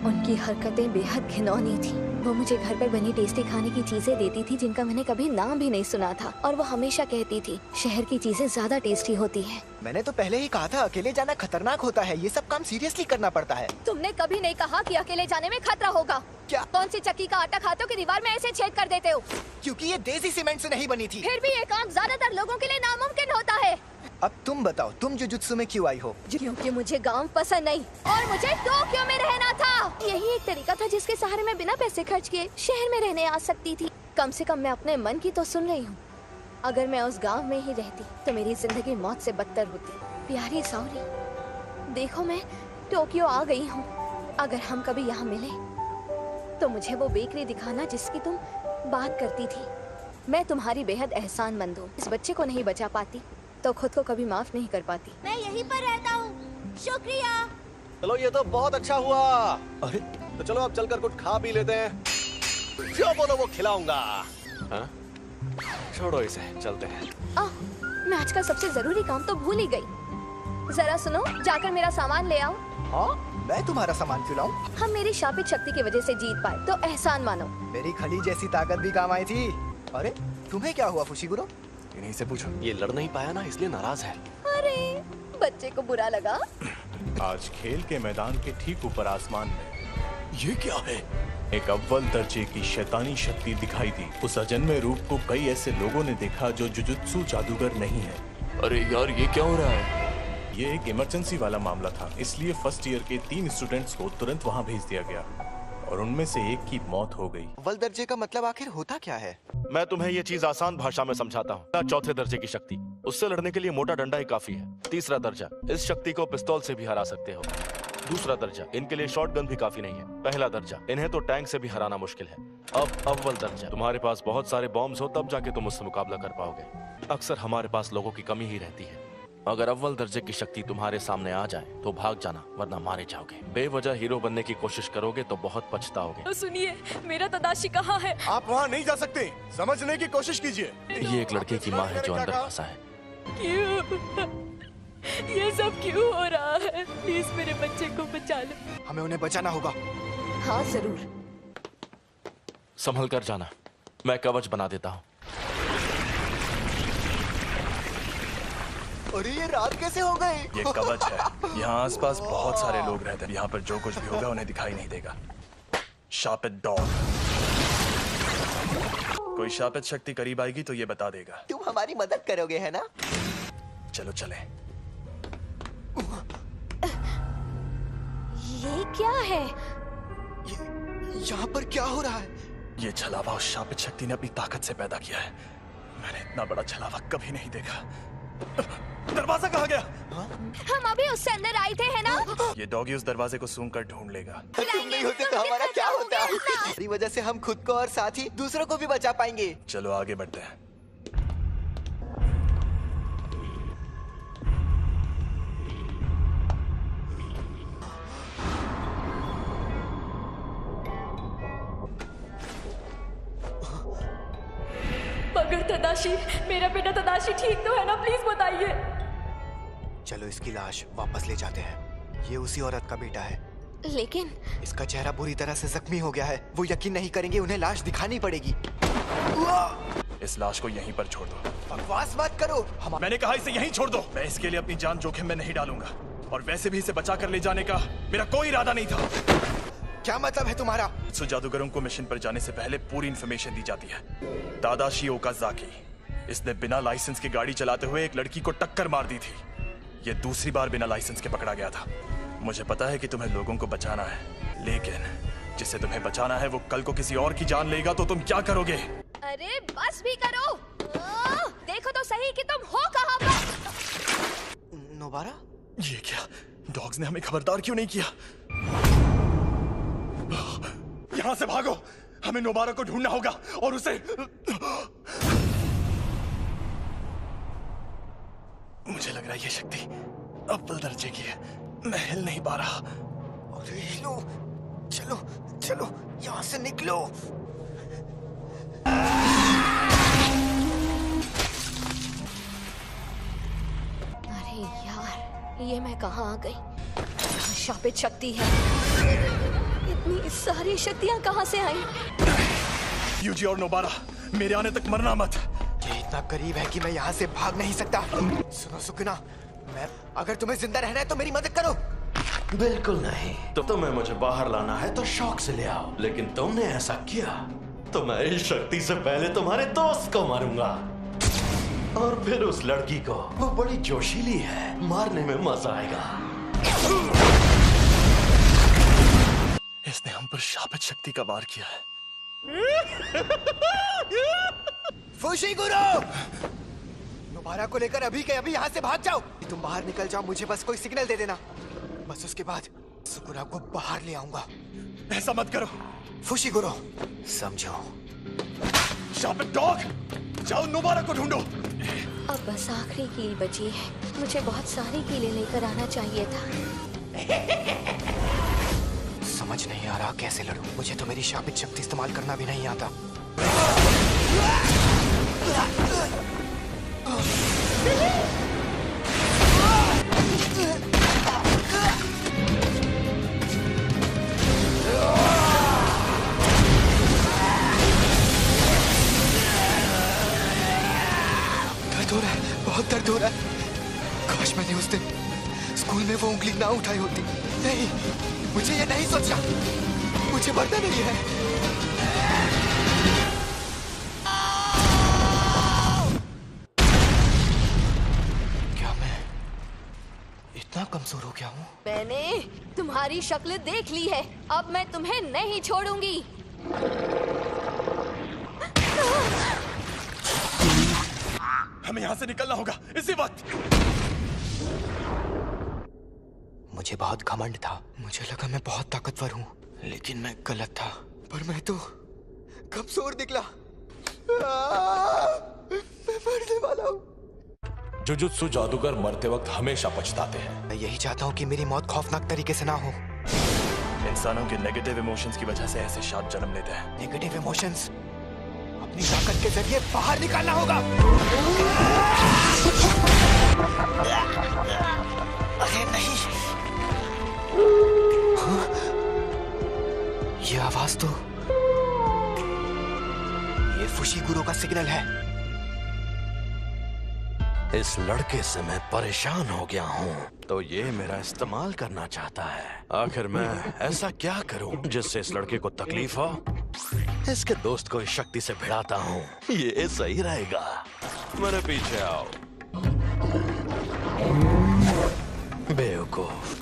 उनकी हरकतें बेहद घिनौनी थी। वो मुझे घर पर बनी टेस्टी खाने की चीजें देती थी जिनका मैंने कभी नाम भी नहीं सुना था, और वो हमेशा कहती थी शहर की चीजें ज्यादा टेस्टी होती हैं। मैंने तो पहले ही कहा था अकेले जाना खतरनाक होता है, ये सब काम सीरियसली करना पड़ता है। तुमने कभी नहीं कहा कि अकेले जाने में खतरा होगा। क्या? कौन सी चक्की का आटा खाते हो कि दीवार में ऐसे छेद कर देते हो? क्योंकि ये देसी सीमेंट से नहीं बनी थी। फिर भी ये काम ज्यादातर लोगों के लिए नामुमकिन होता है। अब तुम बताओ, तुम जुजुत्सु में क्यों आई हो? क्योंकि मुझे गांव पसंद नहीं और मुझे टोक्यो में रहना था। यही एक तरीका था जिसके सहारे मैं बिना पैसे खर्च किए शहर में रहने आ सकती थी। कम से कम मैं अपने मन की तो सुन रही हूँ। अगर मैं उस गांव में ही रहती तो मेरी जिंदगी मौत से बदतर होती। प्यारी सावरी, देखो मैं टोक्यो आ गई हूँ। अगर हम कभी यहाँ मिले तो मुझे वो बेकरी दिखाना जिसकी तुम बात करती थी। मैं तुम्हारी बेहद एहसानमंद हूँ। इस बच्चे को नहीं बचा पाती तो खुद को कभी माफ नहीं कर पाती। मैं यहीं पर रहता हूँ, शुक्रिया। चलो ये तो बहुत अच्छा हुआ। अरे तो चलो अब चलकर कुछ खा पी लेते हैं। जो बोलो वो खिलाऊंगा। हाँ? छोड़ो इसे, चलते हैं। मैं आज का सबसे जरूरी काम तो भूल ही गई। जरा सुनो, जाकर मेरा सामान ले आओ। हाँ, मैं तुम्हारा सामान क्यों लाऊं? हम मेरी शापित शक्ति की वजह से जीत पाए तो एहसान मानो। मेरी खली जैसी ताकत भी काम आई थी। अरे तुम्हें क्या हुआ फुशिगुरो? इन्हीं से पूछो। ये लड़ नहीं पाया ना, इसलिए नाराज है। अरे बच्चे को बुरा लगा। आज खेल के मैदान के ठीक ऊपर आसमान में ये क्या है? एक अव्वल दर्जे की शैतानी शक्ति दिखाई दी। उस अजन्मे रूप को कई ऐसे लोगों ने देखा जो जुजुत्सु जादूगर नहीं है। अरे यार, ये क्या हो रहा है? ये एक इमरजेंसी वाला मामला था, इसलिए फर्स्ट ईयर के 3 स्टूडेंट्स को तुरंत वहाँ भेज दिया गया और उनमें से एक की मौत हो गई। अव्वल दर्जे का मतलब आखिर होता क्या है? मैं तुम्हें ये चीज आसान भाषा में समझाता हूँ। चौथे दर्जे की शक्ति, उससे लड़ने के लिए मोटा डंडा ही काफी है। तीसरा दर्जा, इस शक्ति को पिस्तौल से भी हरा सकते हो। दूसरा दर्जा, इनके लिए शॉटगन भी काफी नहीं है। पहला दर्जा, इन्हें तो टैंक से भी हराना मुश्किल है। अब अव्वल दर्जा, तुम्हारे पास बहुत सारे बॉम्ब्स हो तब जाके तुम उससे मुकाबला कर पाओगे। अक्सर हमारे पास लोगों की कमी ही रहती है। अगर अव्वल दर्जे की शक्ति तुम्हारे सामने आ जाए तो भाग जाना, वरना मारे जाओगे। बेवजह हीरो बनने की कोशिश करोगे तो बहुत पछताओगे। सुनिए, मेरा तदाशी कहाँ है? आप वहाँ नहीं जा सकते, समझने की कोशिश कीजिए। ये एक लड़के की माँ है जो अंदर फंसा है। क्यों? ये सब क्यों हो रहा है? प्लीज मेरे बच्चे को बचा लो। हमें उन्हें बचाना होगा। हाँ जरूर। संभल कर जाना, मैं कवच बना देता हूँ। अरे ये रात कैसे हो गई? ये कवच है। यहाँ आसपास बहुत सारे लोग रहते हैं। यहाँ पर जो कुछ भी होगा उन्हें दिखाई नहीं देगा। शापित डॉग, कोई शापित शक्ति करीब आएगी तो ये बता देगा। तुम हमारी मदद करोगे है ना? चलो चले। ये क्या है? यहाँ पर क्या हो रहा है? ये छलावा उस शापित शक्ति ने अपनी ताकत से पैदा किया है। मैंने इतना बड़ा छलावा कभी नहीं देखा। दरवाजा कहाँ गया? हम अभी उससे अंदर आए थे है ना? ये डॉगी उस दरवाजे को सूंघ कर ढूंढ लेगा। तुम नहीं होते तो हमारा क्या होता? हमारी वजह से हम खुद को और साथ ही दूसरों को भी बचा पाएंगे। चलो आगे बढ़ते हैं। डॉक्टर तदाशी, मेरा बेटा तदाशी ठीक तो है ना? प्लीज बताइए। चलो इसकी लाश वापस ले जाते हैं। ये उसी औरत का बेटा है, लेकिन इसका चेहरा बुरी तरह से जख्मी हो गया है। वो यकीन नहीं करेंगे, उन्हें लाश दिखानी पड़ेगी। इस लाश को यहीं पर छोड़ दो। बकवास मत करो। मैंने कहा इसे यहीं छोड़ दो। मैं इसके लिए अपनी जान जोखिम में नहीं डालूंगा, और वैसे भी इसे बचा कर ले जाने का मेरा कोई इरादा नहीं था। क्या मतलब है तुम्हारा? जादूगरों को मिशन पर जाने से पहले पूरी इंफॉर्मेशन दी जाती है। तादाशी ओकाज़ाकी, इसने बिना लाइसेंस की गाड़ी चलाते हुए एक लड़की को टक्कर मार दी थी। ये दूसरी बार बिना लाइसेंस के पकड़ा गया था। मुझे पता है कि तुम्हें लोगों को बचाना है, लेकिन जिसे तुम्हें बचाना है वो कल को किसी और की जान लेगा तो तुम क्या करोगे? अरे बस भी करो। देखो तो सही कि तुम हो कहाँ पर। नोबारा? ये क्या? डॉग्स ने हमें खबरदार क्यों नहीं किया? यहाँ से भागो, हमें नोबारा को ढूंढना होगा और उसे। मुझे लग रहा है ये शक्ति अव्वल दर्जे की है। मैं हिल नहीं पा रहा। अरे हिलो, चलो चलो यहाँ से निकलो। अरे यार, ये मैं कहाँ आ गई? यहाँ शापित शक्ति है। इतनी सारी शक्तियाँ कहाँ से आई? यूजी और नोबारा, मेरे आने तक मरना मत। ये इतना करीब है कि मैं यहाँ से भाग नहीं सकता। सुनो सुकुना, अगर तुम्हें जिंदा रहना है तो मेरी मदद करो। बिल्कुल नहीं। तो तुम्हें मुझे बाहर लाना है तो शौक से ले आओ, लेकिन तुमने ऐसा किया तो मैं इस शक्ति से पहले तुम्हारे दोस्त को मारूंगा, और फिर उस लड़की को। वो बड़ी जोशीली है, मारने में मजा आएगा। इसने हम पर शापित शक्ति का वार किया है। फुशिगुरो! नोबारा को लेकर अभी के अभी यहाँ से भाग जाओ। तुम बाहर निकल जाओ, मुझे बस कोई सिग्नल दे देना। बस उसके बाद सुकुना को बाहर ले आऊंगा। ऐसा मत करो फुशिगुरो, समझो। शापित डॉग, जाओ नोबारा को ढूंढो। अब बस आखिरी कील बची है। मुझे बहुत सारी कीलें लेकर आना चाहिए था। समझ नहीं आ रहा कैसे लड़ूं। मुझे तो मेरी शापित शक्ति इस्तेमाल करना भी नहीं आता। दर्द हो रहा है, बहुत दर्द हो रहा है। काश मैंने उस दिन स्कूल में वो उंगली ना उठाई होती। नहीं, मुझे ये नहीं सोचना। मुझे मरना नहीं है। क्या मैं इतना कमजोर हो गया हूँ? मैंने तुम्हारी शक्ल देख ली है। अब मैं तुम्हें नहीं छोड़ूंगी। हमें यहाँ से निकलना होगा इसी वक्त। मुझे बहुत घमंड था। मुझे लगा मैं बहुत ताकतवर हूँ, लेकिन मैं गलत था। पर मैं तो कमजोर निकला। मैं मरने वाला हूँ। जुजुत्सु जादूगर मरते वक्त हमेशा पछताते हैं। मैं यही चाहता हूँ कि मेरी मौत खौफनाक तरीके से ना हो। इंसानों के नेगेटिव इमोशंस की वजह से ऐसे शाप जन्म लेते हैं। नेगेटिव इमोशंस अपनी ताकत के जरिए बाहर निकालना होगा। अरे नहीं, हाँ? ये आवाज तो ये फुशिगुरो का सिग्नल है। इस लड़के से मैं परेशान हो गया हूँ, तो ये मेरा इस्तेमाल करना चाहता है। आखिर मैं ऐसा क्या करूँ जिससे इस लड़के को तकलीफ हो? इसके दोस्त को इस शक्ति से भिड़ाता हूँ, ये सही रहेगा। मेरे पीछे आओ बेवकूफ।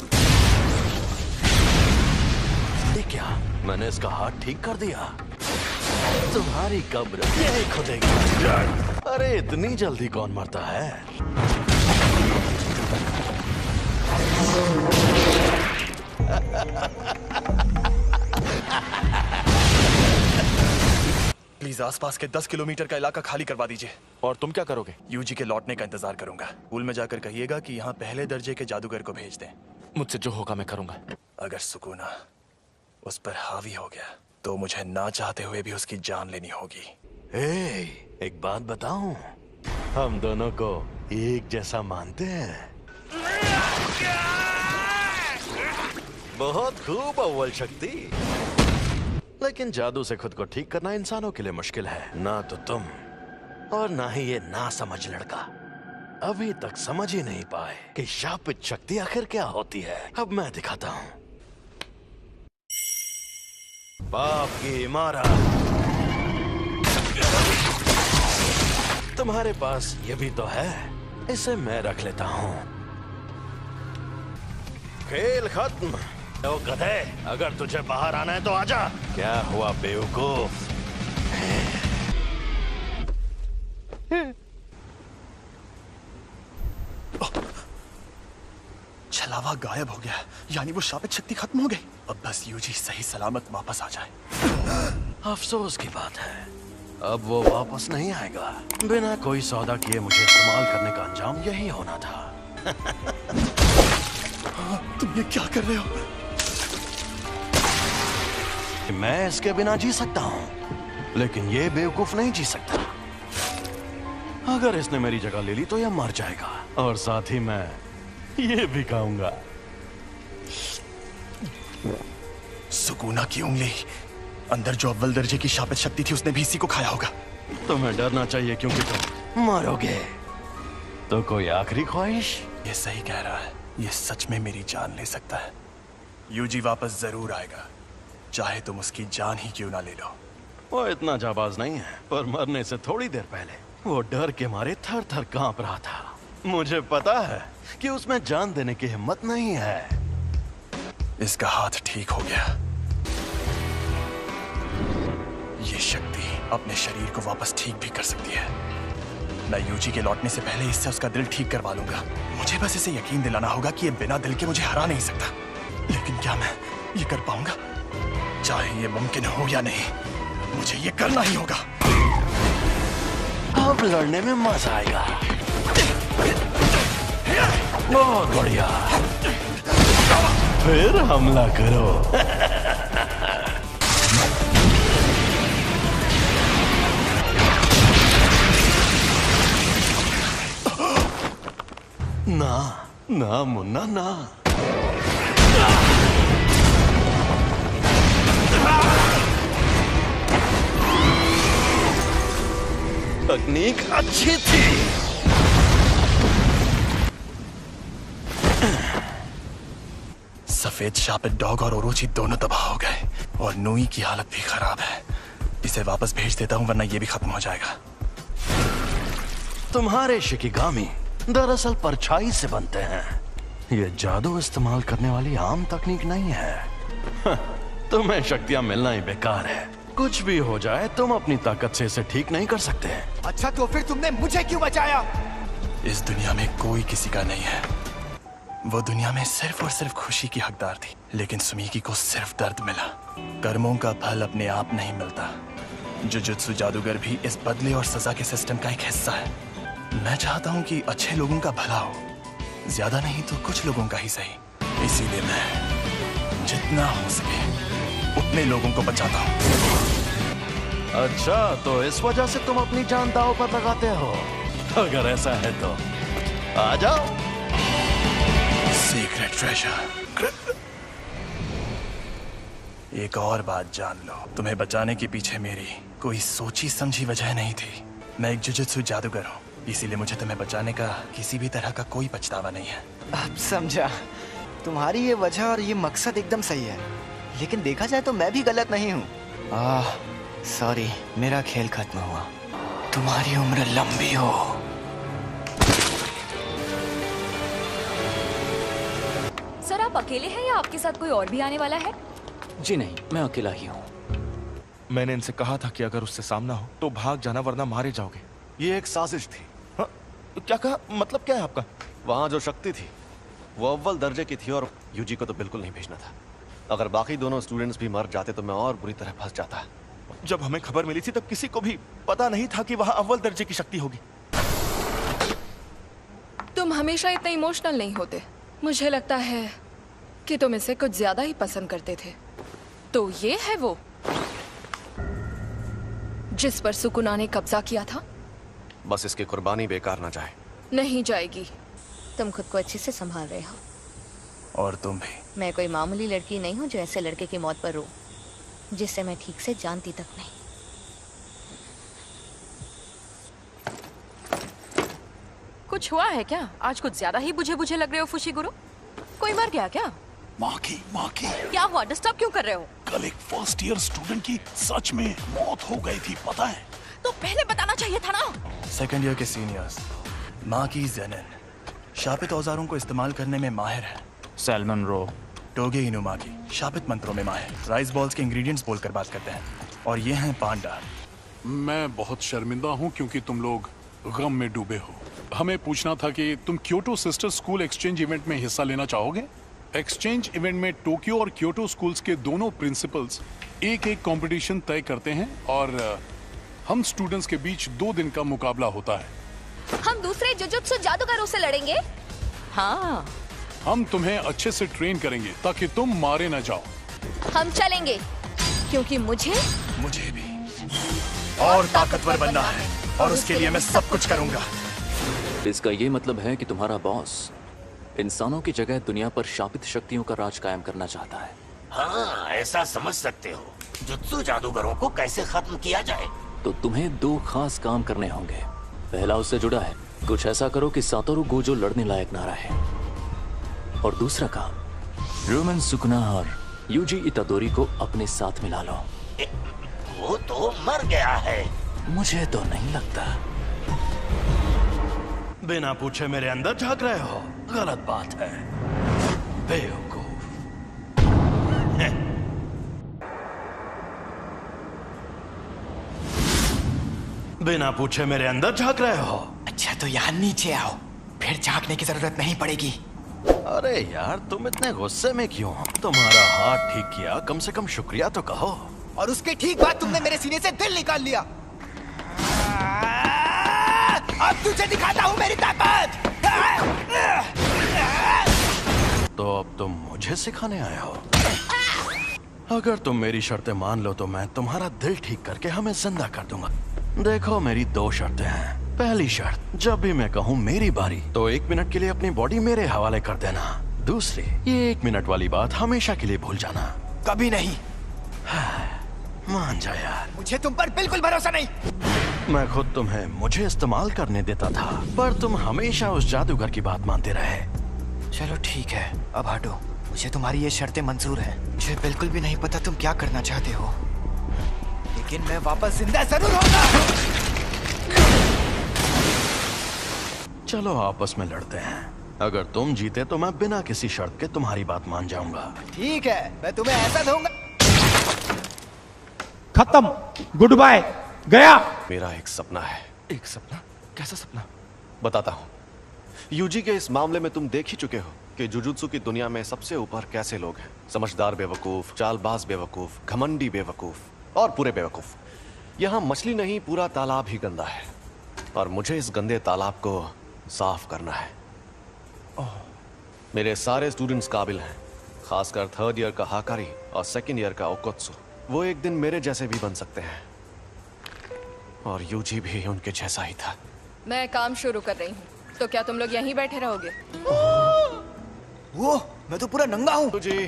ये क्या, मैंने इसका हाथ ठीक कर दिया? तुम्हारी कब्र यही खुदेगी। अरे इतनी जल्दी कौन मरता है? प्लीज आसपास के 10 किलोमीटर का इलाका खाली करवा दीजिए। और तुम क्या करोगे? यूजी के लौटने का इंतजार करूंगा। स्कूल में जाकर कहिएगा कि यहाँ पहले दर्जे के जादूगर को भेज दें। मुझसे जो होगा मैं करूंगा। अगर सुकूना उस पर हावी हो गया तो मुझे ना चाहते हुए भी उसकी जान लेनी होगी। एक बात बताऊं, हम दोनों को एक जैसा मानते हैं। बहुत खूब अव्वल शक्ति, लेकिन जादू से खुद को ठीक करना इंसानों के लिए मुश्किल है। ना तो तुम और ना ही ये ना समझ लड़का अभी तक समझ ही नहीं पाए कि शापित शक्ति आखिर क्या होती है। अब मैं दिखाता हूं। पाप की इमारत। तुम्हारे पास ये भी तो है, इसे मैं रख लेता हूं। खेल खत्म। तो गधे, अगर तुझे बाहर आना है तो आजा। क्या हुआ बेवकूफ? छलावा गायब हो गया, यानी वो शापित शक्ति खत्म हो गई। अब बस यूजी सही सलामत वापस आ जाए। अफसोस की बात है, अब वो वापस नहीं आएगा। बिना कोई सौदा किए मुझे इस्तेमाल करने का अंजाम यही होना था। तुम ये क्या कर रहे हो? मैं इसके बिना जी सकता हूं, लेकिन ये बेवकूफ नहीं जी सकता। अगर इसने मेरी जगह ले ली तो यह मर जाएगा, और साथ ही मैं ये भी खाऊंगा। सुकूना की उंगली, अंदर जो अव्वल दर्जे की शापित शक्ति थी उसने भी इसी को खाया होगा। तुम्हें डरना चाहिए क्योंकि तुम मरोगे। तो कोई आखिरी ख्वाहिश? ये सही कह रहा है, ये सच में मेरी जान ले सकता है। यूजी वापस जरूर आएगा, चाहे तुम उसकी जान ही क्यों ना ले लो। वो इतना जाबाज नहीं है, पर मरने से थोड़ी देर पहले वो डर के मारे थर थर कांप रहा था। मुझे पता है कि उसमें जान देने की हिम्मत नहीं है। इसका हाथ ठीक हो गया। ये शक्ति अपने शरीर को वापस ठीक भी कर सकती है। मैं यूजी के लौटने से पहले इससे उसका दिल ठीक करवा लूंगा। मुझे बस इसे यकीन दिलाना होगा कि ये बिना दिल के मुझे हरा नहीं सकता। लेकिन क्या मैं ये कर पाऊंगा? चाहे ये मुमकिन हो या नहीं, मुझे ये करना ही होगा। अब लड़ने में मजा आएगा। बहुत बढ़िया, फिर हमला करो। ना ना मुन्ना ना। तकनीक अच्छी थी। सफेद शापित डॉग और ओरोची दोनों तबाह हो गए, और नूई की हालत भी खराब है। इसे वापस भेज देता हूं, वरना ये भी खत्म हो जाएगा। तुम्हारे शिकिगामी दरअसल परछाई से बनते हैं। ये जादू इस्तेमाल करने वाली आम तकनीक नहीं है। तुम्हें शक्तियां मिलना ही बेकार है। कुछ भी हो जाए, तुम अपनी ताकत से इसे ठीक नहीं कर सकते। अच्छा, तो फिर तुमने मुझे क्यों बचाया? इस दुनिया में कोई किसी का नहीं है। वो दुनिया में सिर्फ और सिर्फ खुशी की हकदार थी, लेकिन सुमीकी को सिर्फ दर्द मिला। कर्मों का फल अपने आप नहीं मिलता। जुजुत्सु जादूगर भी इस बदले और सजा के सिस्टम का एक हिस्सा है। मैं चाहता हूँ कि अच्छे लोगों का भला हो, ज्यादा नहीं तो कुछ लोगों का ही सही। इसीलिए मैं जितना हो सके उतने लोगों को बचाता हूँ। अच्छा, तो इस वजह से तुम अपनी जान दांव पर लगाते हो? अगर ऐसा है तो आ जाओ। Secret treasure. एक और बात जान लो, तुम्हें बचाने के पीछे मेरी कोई सोची समझी वजह नहीं थी। मैं एक जुजुत्सु जादूगर हूँ, इसीलिए मुझे तुम्हें बचाने का किसी भी तरह का कोई पछतावा नहीं है। अब समझा। तुम्हारी ये वजह और ये मकसद एकदम सही है, लेकिन देखा जाए तो मैं भी गलत नहीं हूँ। सॉरी, मेरा खेल खत्म हुआ। तुम्हारी उम्र लंबी हो। सर, आप अकेले हैं या आपके साथ कोई और भी आने वाला है? जी नहीं, मैं अकेला ही हूँ। मैंने इनसे कहा था कि अगर उससे सामना हो तो भाग जाना, वरना मारे जाओगे। ये एक साजिश थी। हाँ? क्या कहा? मतलब क्या है आपका? वहां जो शक्ति थी वो अव्वल दर्जे की थी, और यूजी को तो बिल्कुल नहीं भेजना था। अगर बाकी दोनों स्टूडेंट्स भी मर जाते तो मैं और बुरी तरह फंस जाता। जब हमें खबर मिली थी तब किसी को भी पता नहीं था कि वहां अव्वल दर्जे की शक्ति होगी। तुम हमेशा इतने इमोशनल नहीं होते। मुझे लगता है कि तुम इसे कुछ ज्यादा ही पसंद करते थे। तो ये है वो जिस पर सुकुना ने कब्जा किया था? बस इसकी कुर्बानी बेकार ना जाए। नहीं जाएगी। तुम खुद को अच्छे से संभाल रहे हो। और तुम भी। मैं कोई मामूली लड़की नहीं हूँ जो ऐसे लड़के की मौत पर रो, जिसे मैं ठीक से जानती तक नहीं। कुछ हुआ है क्या? आज कुछ ज्यादा ही बुझे बुझे लग रहे हो फुशिगुरु। कोई मर गया क्या? माँ की क्या हुआ? डिस्टर्ब क्यों कर रहे हो? कल एक फर्स्ट ईयर स्टूडेंट की सच में मौत हो गई थी, पता है? तो पहले बताना चाहिए था ना। सेकंड ईयर के सीनियर्स माँ की जेनन शापित औजारों को इस्तेमाल करने में माहिर है। सैल्मन रो टोगे इनुमागी शापित मंत्रों में माहिर, राइस बॉल्स के इंग्रेडिएंट्स बोलकर बात करते हैं। और ये हैं पांडा। मैं बहुत शर्मिंदा हूँ क्योंकि तुम लोग गम में डूबे हो। हमें पूछना था कि तुम Kyoto sister school exchange event में हिस्सा लेना चाहोगे? एक्सचेंज इवेंट में टोक्यो और क्योटो स्कूल्स के दोनों प्रिंसिपल्स एक कंपटीशन तय करते हैं और हम स्टूडेंट्स के बीच 2 दिन का मुकाबला होता है। हम दूसरे जुजुत्सु जादूगरों से लड़ेंगे? हाँ। हम तुम्हें अच्छे से ट्रेन करेंगे ताकि तुम मारे न जाओ। हम चलेंगे क्योंकि मुझे भी और ताकतवर बनना है और उसके लिए मैं सब कुछ करूंगा। इसका ये मतलब है कि तुम्हारा बॉस इंसानों की जगह दुनिया पर शापित शक्तियों का राज कायम करना चाहता है। हाँ, ऐसा समझ सकते हो। जुत्सु जादूगरों को कैसे खत्म किया जाए? तो तुम्हें 2 खास काम करने होंगे। पहला उससे जुड़ा है, कुछ ऐसा करो कि सातोरु गोजो लड़ने लायक ना रहे। और दूसरा काम, रोमन सुकुना और यूजी इतादोरी को अपने साथ मिला लो। वो तो मर गया है। मुझे तो नहीं लगता। बिना पूछे मेरे अंदर झांक रहे हो, गलत बात है, बेवकूफ। बिना पूछे मेरे अंदर झांक रहे हो। अच्छा तो यहाँ नीचे आओ, फिर झांकने की जरूरत नहीं पड़ेगी। अरे यार तुम इतने गुस्से में क्यों? तुम्हारा हाथ ठीक किया, कम से कम शुक्रिया तो कहो। और उसके ठीक बाद तुमने मेरे सीने से दिल निकाल लिया। अब तुझे दिखाता हूँ मेरी ताकत। तो अब तुम मुझे सिखाने आए हो? अगर तुम मेरी शर्तें मान लो तो मैं तुम्हारा दिल ठीक करके हमें जिंदा कर दूंगा। देखो मेरी 2 शर्तें हैं। पहली शर्त, जब भी मैं कहूँ मेरी बारी तो 1 मिनट के लिए अपनी बॉडी मेरे हवाले कर देना। दूसरी, ये 1 मिनट वाली बात हमेशा के लिए भूल जाना। कभी नहीं। मान जा यार। मुझे तुम पर बिल्कुल भरोसा नहीं। मैं खुद तुम्हें मुझे इस्तेमाल करने देता था, पर तुम हमेशा उस जादूगर की बात मानते रहे। चलो ठीक है, अब हटो। मुझे तुम्हारी ये शर्तें मंजूर हैं। मुझे बिल्कुल भी नहीं पता तुम क्या करना चाहते हो, लेकिन मैं वापस जिंदा जरूर होगा। चलो आपस में लड़ते हैं। अगर तुम जीते तो मैं बिना किसी शर्त के तुम्हारी बात मान जाऊंगा। ठीक है, मैं तुम्हें ऐसा दूंगा। खत्म, गुड बाय, गया। मेरा एक सपना है। एक सपना? कैसा सपना? बताता हूँ। यूजी के इस मामले में तुम देख ही चुके हो कि जुजुत्सु की दुनिया में सबसे ऊपर कैसे लोग हैं। समझदार बेवकूफ, चालबाज बेवकूफ, घमंडी बेवकूफ और पूरे बेवकूफ। यहाँ मछली नहीं, पूरा तालाब ही गंदा है और मुझे इस गंदे तालाब को साफ करना है। मेरे सारे स्टूडेंट्स काबिल हैं, खासकर 3rd ईयर का हाकारी और 2nd ईयर का ओकोत्सु। वो एक दिन मेरे जैसे भी बन सकते हैं और यूजी भी उनके जैसा ही था। मैं काम शुरू कर रही हूँ, तो क्या तुम लोग यहीं बैठे रहोगे? वो मैं तो पूरा नंगा हूँ। जी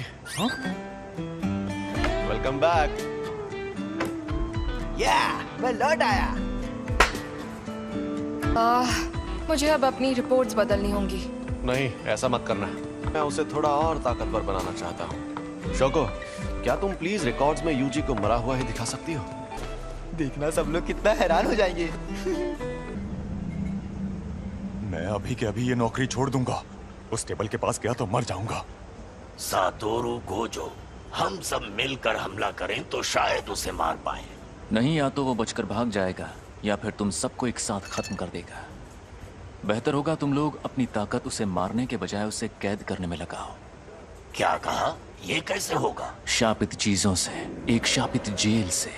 वेलकम बैक। मैं लौट आया। मुझे अब अपनी रिपोर्ट्स बदलनी होंगी। नहीं, ऐसा मत करना। मैं उसे थोड़ा और ताकतवर बनाना चाहता हूँ। शोको, क्या तुम प्लीज रिकॉर्ड्स में यूजी को मरा हुआ ही दिखा सकती हो? देखना सब लोग कितना हैरान हो जाएंगे। मैं अभी के अभी ये नौकरी छोड़ दूंगा। उस टेबल के पास गया तो मर जाऊंगा। सातोरु गोजो, हम सब मिलकर हमला करें तो शायद उसे मार पाए। नहीं, या तो वो बचकर भाग जाएगा या फिर तुम सबको एक साथ खत्म कर देगा। बेहतर होगा तुम लोग अपनी ताकत उसे मारने के बजाय उसे कैद करने में लगाओ। क्या कहा? ये कैसे होगा? शापित चीजों से, एक शापित जेल से।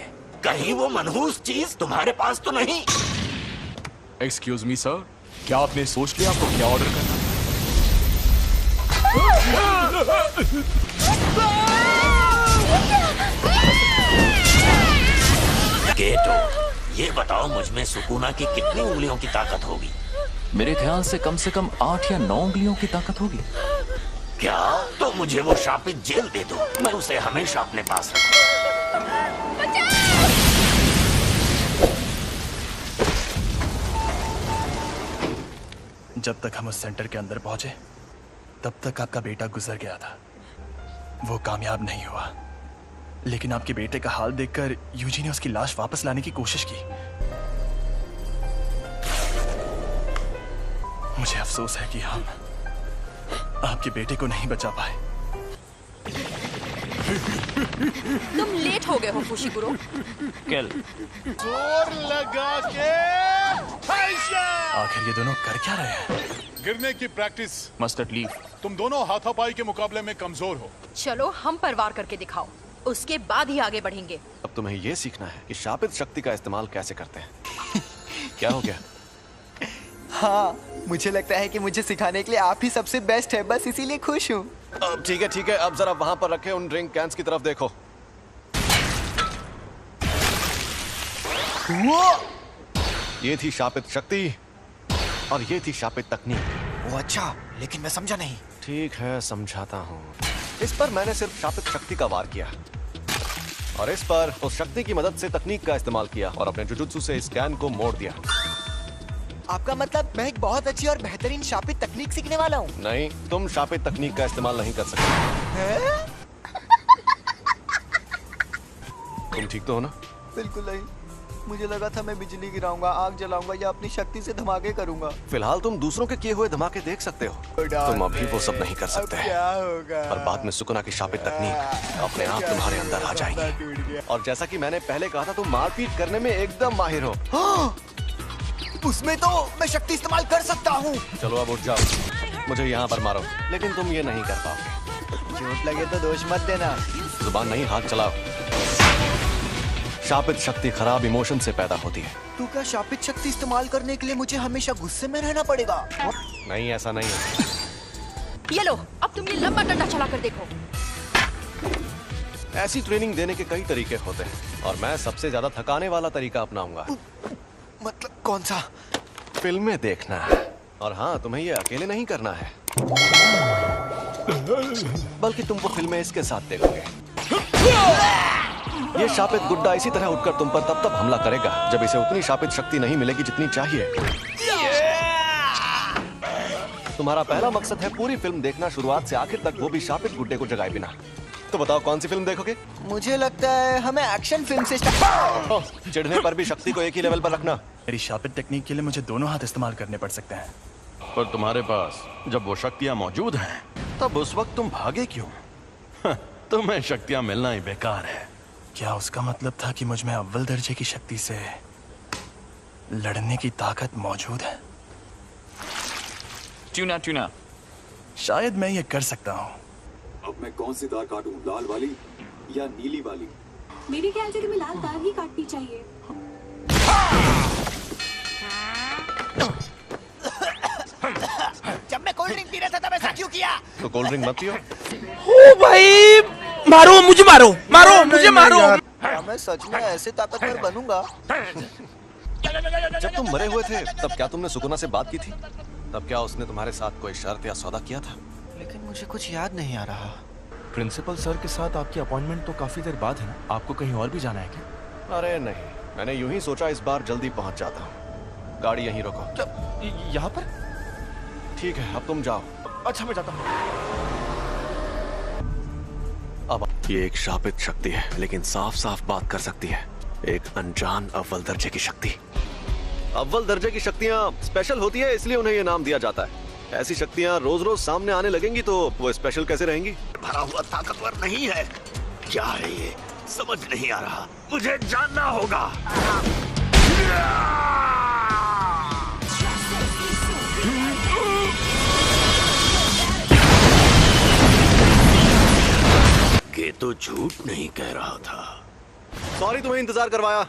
कहीं वो मनहूस चीज तुम्हारे पास तो नहीं? एक्सक्यूज मी सर, क्या आपने सोच लिया आपको क्या ऑर्डर करना? गेटो, ये बताओ मुझ में सुकूना की कितनी उंगलियों की ताकत होगी? मेरे ख्याल से कम 8 या 9 उंगलियों की ताकत होगी। क्या? तो मुझे वो शापित जेल दे दो, मैं उसे हमेशा अपने पास रखूं। जब तक हम उस सेंटर के अंदर पहुंचे तब तक आपका बेटा गुजर गया था। वो कामयाब नहीं हुआ, लेकिन आपके बेटे का हाल देखकर यूजी ने उसकी लाश वापस लाने की कोशिश की। मुझे अफसोस है कि हम आपके बेटे को नहीं बचा पाए। तुम लेट हो गए हो फुशिगुरो। किल। जोर लगा के आखिर ये दोनों कर क्या रहे हैं? गिरने की प्रैक्टिस। Mustard leaf. तुम दोनों हाथापाई के मुकाबले में कमजोर हो। चलो हम पर वार करके दिखाओ, उसके बाद ही आगे बढ़ेंगे। अब तुम्हें ये सीखना है कि शापित शक्ति का इस्तेमाल कैसे करते हैं। क्या हो गया? हाँ, मुझे लगता है कि मुझे सिखाने के लिए आप ही सबसे बेस्ट है, बस इसीलिए खुश हूँ। अब ठीक है, अब जरा वहां पर रखे उन ड्रिंक कैंस की तरफ देखो। ये थी शापित शक्ति और ये थी शापित तकनीक। वो अच्छा, लेकिन मैं समझा नहीं। ठीक है, समझाता हूँ। इस पर मैंने सिर्फ शापित शक्ति का वार किया और इस पर उस शक्ति की मदद से तकनीक का इस्तेमाल किया और अपने जुजुत्सु से इस कैन को मोड़ दिया। आपका मतलब मैं एक बहुत अच्छी और बेहतरीन शापित तकनीक सीखने वाला हूँ? नहीं, तुम शापित तकनीक का इस्तेमाल नहीं कर सकते। तुम ठीक तो हो ना? बिल्कुल नहीं, मुझे लगा था मैं बिजली गिराऊंगा, आग जलाऊंगा या अपनी शक्ति से धमाके करूंगा। फिलहाल तुम दूसरों के किए हुए धमाके देख सकते हो, तुम अभी वो सब नहीं कर सकते। क्या होगा? और बाद में सुकुना की शापित तकनीक अपने आप तुम्हारे अंदर आ जाएगी। और जैसा कि मैंने पहले कहा था, तुम मारपीट करने में एकदम माहिर हो। उसमें तो मैं शक्ति इस्तेमाल कर सकता हूँ। चलो अब उठ जाओ, मुझे यहाँ पर मारो, लेकिन तुम ये नहीं कर पाओगे। चोट लगे तो दोष मत देना। जुबान नहीं, हाथ चलाओ। शापित शक्ति खराब इमोशन से पैदा होती है। तो क्या शापित शक्ति इस्तेमाल करने के लिए मुझे हमेशा गुस्से में रहना पड़ेगा? नहीं, ऐसा नहीं है। ये लो, अब तुम ये लंबा डंडा चला कर देखो। ऐसी ट्रेनिंग देने के कई तरीके होते हैं और मैं सबसे ज्यादा थकाने वाला तरीका अपनाऊंगा। मतलब कौन सा? फिल्में देखना। और हाँ, तुम्हें ये अकेले नहीं करना है, बल्कि तुम वो फिल्में इसके साथ देखोगे। ये शापित गुड्डा इसी तरह उठकर तुम पर तब हमला करेगा जब इसे उतनी शापित शक्ति नहीं मिलेगी जितनी चाहिए। तुम्हारा पहला मकसद है पूरी फिल्म देखना, शुरुआत से आखिर तक, वो भी शापित गुड्डे को जगाए बिना। तो बताओ कौन सी फिल्म देखोगे? मुझे लगता है हमें एक्शन फिल्म से चिढ़ने पर भी शक्ति को एक ही लेवल पर रखना। मेरी शापित टेक्निक के लिए मुझे दोनों हाथ इस्तेमाल करने पड़ सकते हैं। पर तुम्हारे पास जब वो शक्तियां मौजूद हैं, तब उस वक्त तुम भागे क्यों? तुम्हें शक्तियां मिलना ही बेकार है। क्या उसका मतलब था कि मुझ में अव्वल दर्जे की शक्ति से लड़ने की ताकत मौजूद है? ट्यूना शायद मैं ये कर सकता हूँ। अब मैं कौन सी तार काटूं, लाल वाली या नीली वाली? मेरे ख्याल से तुम्हें लाल तार ही काटनी चाहिए। जब मैं कोल्ड ड्रिंक पी रहा था तब ऐसा क्यों किया? तो कोल्ड ड्रिंक मत पियो। ओ भाई, मारो मुझे, मारो मुझे, मारो। क्या मैं सच में ऐसे ताकतवर बनूंगा? जब तुम मरे हुए थे तब क्या तुमने सुकुना से बात की थी? तब क्या उसने तुम्हारे साथ कोई शर्त या सौदा किया था? लेकिन मुझे कुछ याद नहीं आ रहा। प्रिंसिपल सर के साथ आपकी अपॉइंटमेंट तो काफी देर बाद है ना? आपको कहीं और भी जाना है क्या? अरे नहीं, मैंने यूं ही सोचा इस बार जल्दी पहुंच जाता हूँ। गाड़ी यहीं रोको। यहाँ पर? ठीक है, अब तुम जाओ। अच्छा, मैं जाता हूँ। अब ये एक शापित शक्ति है, लेकिन साफ साफ बात कर सकती है। एक अनजान अव्वल दर्जे की शक्ति। अव्वल दर्जे की शक्तियाँ स्पेशल होती है, इसलिए उन्हें ये नाम दिया जाता है। ऐसी शक्तियाँ रोज रोज सामने आने लगेंगी तो वो स्पेशल कैसे रहेंगी? भरा हुआ ताकतवर नहीं है। क्या है ये? समझ नहीं आ रहा, मुझे जानना होगा। ये तो झूठ नहीं कह रहा था। सॉरी तुम्हें इंतजार करवाया।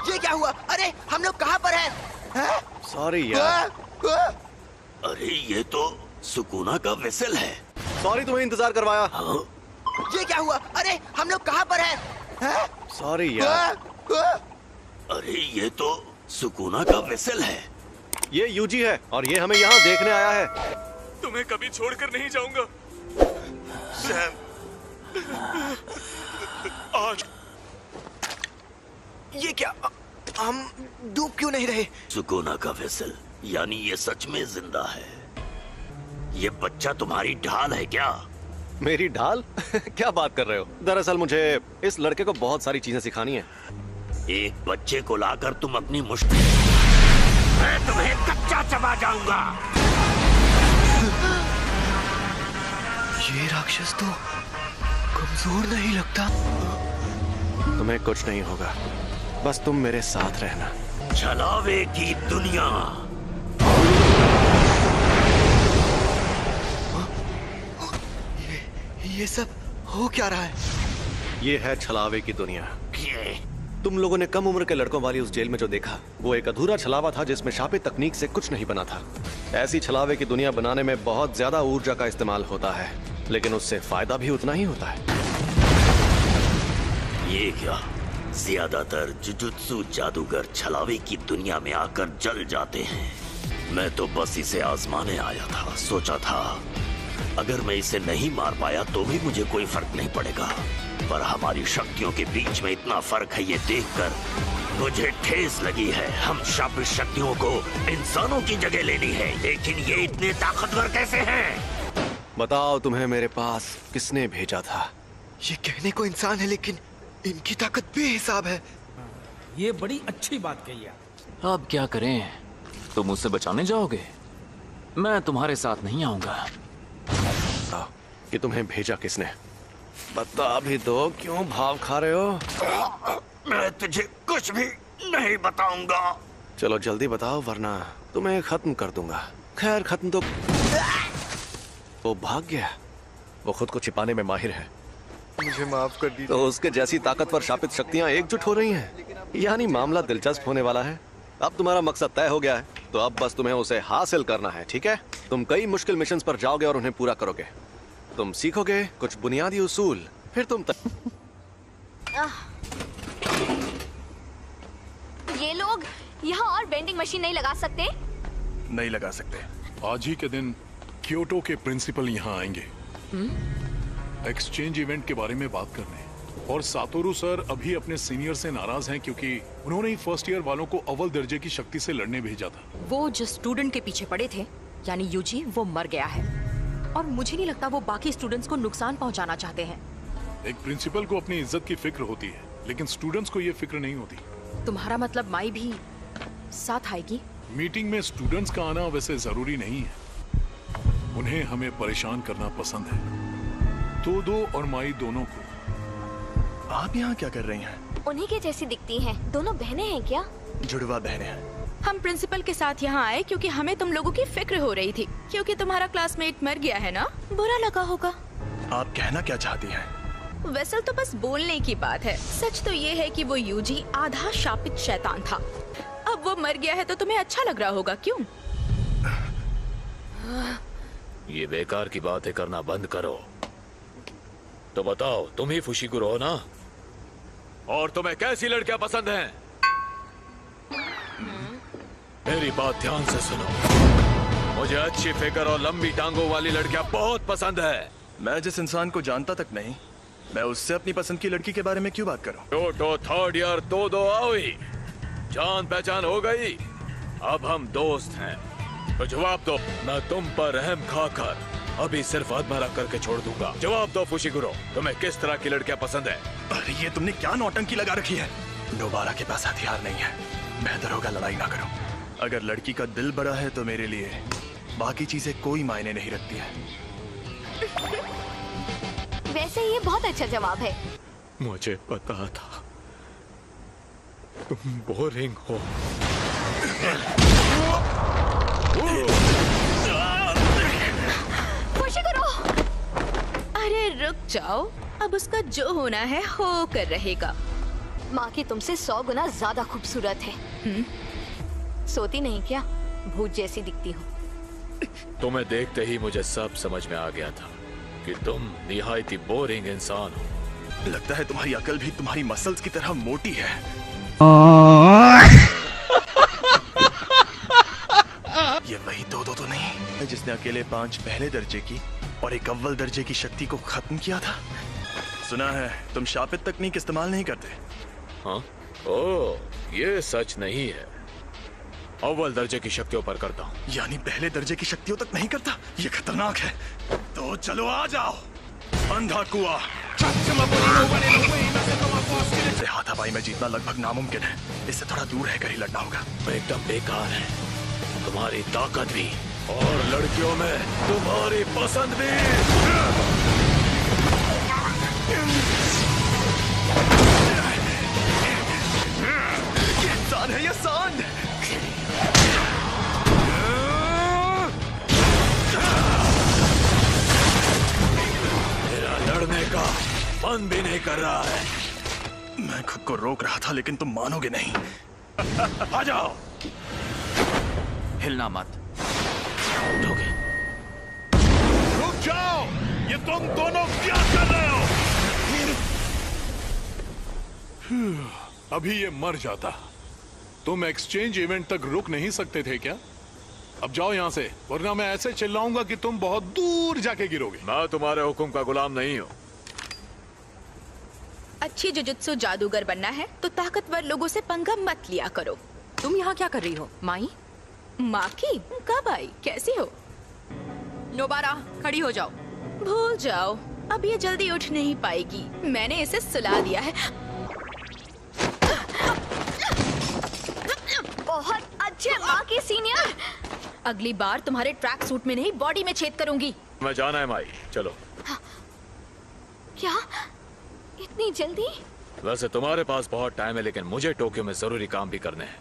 ये क्या हुआ? अरे हम लोग कहाँ पर हैं? सॉरी यार। अरे ये तो सुकुना का वेसल है। सॉरी तुम्हें इंतजार करवाया। ये क्या हुआ? अरे हम लोग कहाँ पर हैं? सॉरी यार। अरे ये तो सुकूना का वेसल है। ये यूजी है और ये हमें यहाँ देखने आया है। तुम्हें कभी छोड़कर नहीं जाऊंगा सैम। आज ये क्या? हम डूब क्यों नहीं रहे? सुकूना का वेसल, यानी ये सच में जिंदा है। ये बच्चा तुम्हारी ढाल है क्या? मेरी ढाल? क्या बात कर रहे हो? दरअसल मुझे इस लड़के को बहुत सारी चीजें सिखानी है। एक बच्चे को लाकर तुम अपनी मुश्किल, मैं तुम्हें कच्चा चबा जाऊंगा। ये राक्षस तो कमजोर नहीं लगता। तुम्हें कुछ नहीं होगा, बस तुम मेरे साथ रहना। छलावे की दुनिया। ये सब हो क्या रहा है? ये है छलावे की दुनिया। तुम लोगों ने कम उम्र के लड़कों वाली उस जेल में जो देखा, वो एक अधूरा छलावा था जिसमें शापित तकनीक से कुछ नहीं बना था। ऐसी छलावे की दुनिया बनाने में बहुत ज्यादा ऊर्जा का इस्तेमाल होता है, लेकिन उससे फायदा भी उतना ही होता है। ये क्या? ज्यादातर जुजुत्सु जादूगर छलावे की दुनिया में आकर जल जाते हैं। मैं तो बस इसे आजमाने आया था। सोचा था अगर मैं इसे नहीं मार पाया तो भी मुझे कोई फर्क नहीं पड़ेगा, पर हमारी शक्तियों के बीच में इतना फर्क है, ये देखकर मुझे ठेस लगी है। हम शापित शक्तियों को इंसानों की जगह लेनी है, लेकिन ये इतने ताकतवर कैसे हैं? बताओ तुम्हें मेरे पास किसने भेजा था? ये कहने को इंसान है, लेकिन इनकी ताकत बेहिसाब है। ये बड़ी अच्छी बात कही है। अब क्या करें? तुम मुझसे बचाने जाओगे? मैं तुम्हारे साथ नहीं आऊंगा। कि तुम्हें भेजा किसने? बता भी दो, क्यों भाव खा रहे हो? मैं तुझे कुछ भी नहीं बताऊंगा। चलो जल्दी बताओ, वरना तुम्हें खत्म कर दूंगा। खैर खत्म तो वो भाग गया। वो खुद को छिपाने में माहिर है। मुझे माफ कर दीजिए। तो उसके जैसी ताकतवर शापित शक्तियां एकजुट हो रही हैं। यानी मामला दिलचस्प होने वाला है। अब तुम्हारा मकसद तय हो गया है, तो अब बस तुम्हें उसे हासिल करना है, ठीक है? तुम कई मुश्किल मिशंस पर जाओगे और उन्हें पूरा करोगे। तुम सीखोगे कुछ बुनियादी उसूल, फिर तुम ये लोग यहाँ और बेंडिंग मशीन नहीं लगा सकते? नहीं लगा सकते। आज ही के दिन क्योटो के प्रिंसिपल यहाँ आएंगे एक्सचेंज इवेंट के बारे में बात करने। और सातोरू सर अभी अपने सीनियर से नाराज हैं क्योंकि उन्होंने ही फर्स्ट ईयर वालों को अव्वल दर्जे की शक्ति से लड़ने भेजा था। वो जो स्टूडेंट के पीछे पड़े थे, यानी यूजी, वो मर गया है और मुझे नहीं लगता वो बाकी स्टूडेंट्स को नुकसान पहुंचाना चाहते हैं। एक प्रिंसिपल को अपनी इज्जत की फिक्र होती है, लेकिन स्टूडेंट्स को ये फिक्र नहीं होती। तुम्हारा मतलब माई भी साथ आएगी? मीटिंग में स्टूडेंट्स का आना वैसे जरूरी नहीं है। उन्हें हमें परेशान करना पसंद है। तोदो और माई दोनों को। आप यहाँ क्या कर रही हैं? उन्हीं के जैसी दिखती हैं। दोनों बहनें हैं क्या? जुड़वा बहनें हैं। हम प्रिंसिपल के साथ यहाँ आए क्योंकि हमें तुम लोगों की फिक्र हो रही थी, क्योंकि तुम्हारा क्लासमेट मर गया है ना, बुरा लगा होगा। आप कहना क्या चाहती हैं? वेसल तो बस बोलने की बात है। सच तो ये है कि वो यूजी आधा शापित शैतान था। अब वो मर गया है तो तुम्हें अच्छा लग रहा होगा, क्यों? ये बेकार की बातें करना बंद करो। तो बताओ, तुम ही फुशिगुरो हो ना? और तुम्हें कैसी लड़कियां पसंद हैं? मेरी बात ध्यान से सुनो। मुझे अच्छी फिगर और लंबी टांगों वाली लड़कियां बहुत पसंद है। मैं जिस इंसान को जानता तक नहीं, मैं उससे अपनी पसंद की लड़की के बारे में क्यों बात करूं? क्योटो थर्ड ईयर तोदो आओई, जान पहचान हो गई। अब हम दोस्त हैं, तो जवाब दो। मैं तुम पर रहम खाकर अभी सिर्फ आत्महत्या करके छोड़ दूंगा। जवाब दो फुशिगुरो, तुम्हें किस तरह की लड़कियां पसंद है? अरे ये तुमने क्या नौटंकी लगा रखी है? दोबारा के पास हथियार नहीं है, बेहतर होगा लड़ाई ना करो। अगर लड़की का दिल बड़ा है तो मेरे लिए बाकी चीजें कोई मायने नहीं रखती है। वैसे ये बहुत अच्छा जवाब है। मुझे पता था तुम बोरिंग हो। अरे रुक जाओ, अब उसका जो होना है हो कर रहेगा। माँ की तुमसे 100 गुना ज्यादा खूबसूरत है। सोती नहीं क्या? भूत जैसी दिखती हो। तुम्हें देखते ही मुझे सब समझ में आ गया था कि तुम निहायती बोरिंग इंसान हो। लगता है तुम्हारी अकल भी तुम्हारी मसल्स की तरह मोटी है। ये वही दो तो नहीं है जिसने अकेले 5 पहले दर्जे की और एक अव्वल दर्जे की शक्ति को खत्म किया था। सुना है तुम शापित तकनीक इस्तेमाल नहीं करते। हाँ? ओह, ये सच नहीं है। अव्वल दर्जे की शक्तियों पर करता हूँ। यानी पहले दर्जे की शक्तियों तक नहीं करता? ये खतरनाक है। तो चलो आ जाओ। अंधा कुआं। इससे हाथापाई में जीतना लगभग नामुमकिन है। इससे थोड़ा दूर रहकर ही लड़ना होगा। एकदम बेकार है। तुम्हारी ताकत भी और लड़कियों में तुम्हारी पसंद भी। ये इंसान है, ये सांड। मेरा लड़ने का मन भी नहीं कर रहा है। मैं खुद को रोक रहा था लेकिन तुम मानोगे नहीं। आ जाओ। हिलना मत। रुक जाओ, ये तुम दोनों क्या कर रहे हो? अभी ये मर जाता। तुम एक्सचेंज इवेंट तक रुक नहीं सकते थे क्या? अब जाओ यहाँ से, वरना मैं ऐसे चिल्लाऊंगा कि तुम बहुत दूर जाके गिरोगे। मैं तुम्हारे हुक्म का गुलाम नहीं हूँ। अच्छी जुजुत्सु जादूगर बनना है तो ताकतवर लोगों से पंगा मत लिया करो। तुम यहाँ क्या कर रही हो माई? माँ की? कब आई? कैसी हो? नोबारा, खड़ी हो जाओ। भूल जाओ, अब ये जल्दी उठ नहीं पाएगी। मैंने इसे सुला दिया है। बहुत अच्छे माँ की सीनियर। अगली बार तुम्हारे ट्रैक सूट में नहीं, बॉडी में छेद करूंगी। मैं जाना है माई, चलो। क्या? इतनी जल्दी? वैसे तुम्हारे पास बहुत टाइम है, लेकिन मुझे टोक्यो में जरूरी काम भी करने हैं।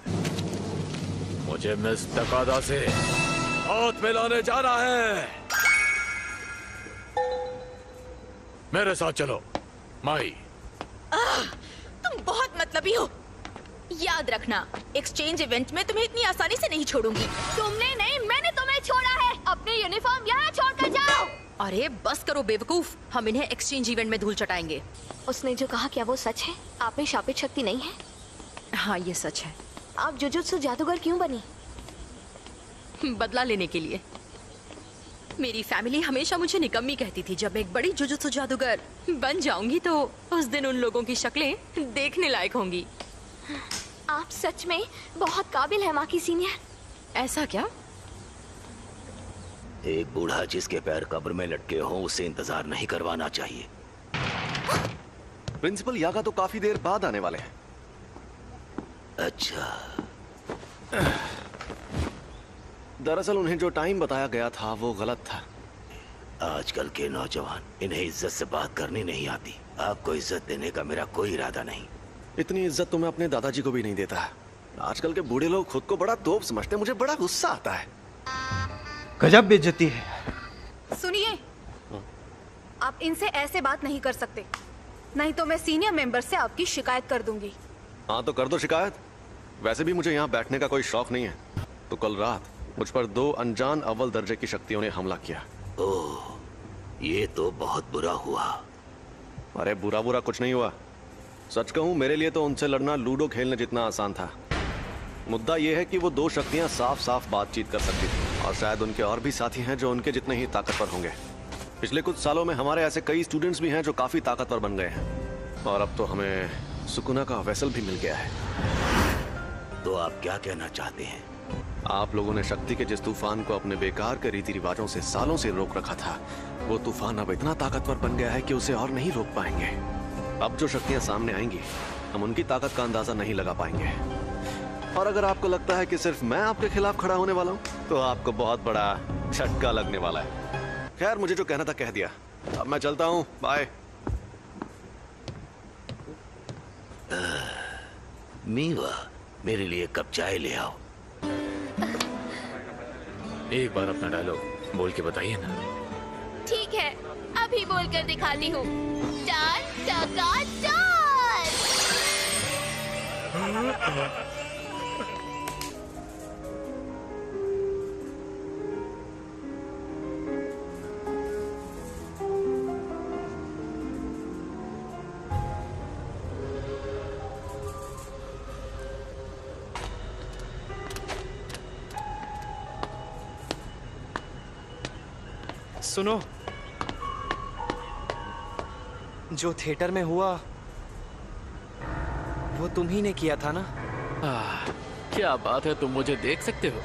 मुझे मिस तकादा से हाथ मिलाने जाना है। मेरे साथ चलो माई। तुम बहुत मतलबी हो। याद रखना, एक्सचेंज इवेंट में तुम्हें इतनी आसानी से नहीं छोड़ूंगी। तुमने नहीं, मैंने तुम्हें छोड़ा है। अपने यूनिफॉर्म यहाँ छोड़कर जाओ। अरे बस करो बेवकूफ, हम इन्हें एक्सचेंज इवेंट में धूल चटाएंगे। उसने जो कहा क्या वो सच है? आप में शापित शक्ति नहीं है? हाँ ये सच है। आप जुजुत्सु जादूगर क्यों बनी? बदला लेने के लिए। मेरी फैमिली हमेशा मुझे निकम्मी कहती थी। जब मैं एक बड़ी जुजुत्सु जादूगर बन जाऊंगी तो उस दिन उन लोगों की शक्लें देखने लायक होंगी। आप सच में बहुत काबिल है माँ की सीनियर। ऐसा क्या? एक बूढ़ा जिसके पैर कब्र में लटके हों उसे इंतजार नहीं करवाना चाहिए। प्रिंसिपल यागा तो काफी देर बाद आने वाले हैं। अच्छा। दरअसल उन्हें जो टाइम बताया गया था वो गलत था। आजकल के नौजवान इन्हें इज्जत से बात करनी नहीं आती। आपको इज्जत देने का मेरा कोई इरादा नहीं। इतनी इज्जत तो मैं अपने दादाजी को भी नहीं देता। आजकल के बूढ़े लोग खुद को बड़ा तोप समझते हैं। मुझे बड़ा गुस्सा आता है। गजब बेइज्जती है। सुनिए, आप इनसे ऐसे बात नहीं कर सकते, नहीं तो मैं सीनियर मेंबर से आपकी शिकायत कर दूंगी। हाँ तो कर दो शिकायत। वैसे भी मुझे यहाँ बैठने का कोई शौक नहीं है। तो कल रात मुझ पर 2 अनजान अव्वल दर्जे की शक्तियों ने हमला किया। ओह, ये तो बहुत बुरा हुआ। अरे बुरा बुरा कुछ नहीं हुआ। सच कहूँ मेरे लिए तो उनसे लड़ना लूडो खेलने जितना आसान था। मुद्दा यह है कि वो 2 शक्तियाँ साफ साफ बातचीत कर सकती थी और शायद उनके और भी साथी हैं जो उनके जितने ही ताकतवर होंगे। पिछले कुछ सालों में हमारे ऐसे कई स्टूडेंट्स भी हैं जो काफी ताकतवर बन गए हैं और अब तो हमें सुकुना का वेसल भी मिल गया है। तो आप क्या कहना चाहते हैं? आप लोगों ने शक्ति के जिस तूफान को अपने बेकार के रीति रिवाजों से सालों से रोक रखा था, वो तूफान अब इतना ताकतवर बन गया है कि उसे और नहीं रोक पाएंगे। अब जो शक्तियां सामने आएंगी हम उनकी ताकत का अंदाजा नहीं लगा पाएंगे। और अगर आपको लगता है कि सिर्फ मैं आपके खिलाफ खड़ा होने वाला हूँ तो आपको बहुत बड़ा झटका लगने वाला है। खैर मुझे जो कहना था कह दिया। अब मैं चलता हूँ, बाय। मीवा, मेरे लिए कप चाय ले आओ। एक बार अपना डायलॉग बोल के बताइए ना। ठीक है, अभी बोलकर दिखाती हूँ। डाल टका डाल। सुनो, जो थिएटर में हुआ वो तुम ही ने किया था ना? क्या बात है, तुम मुझे देख सकते हो?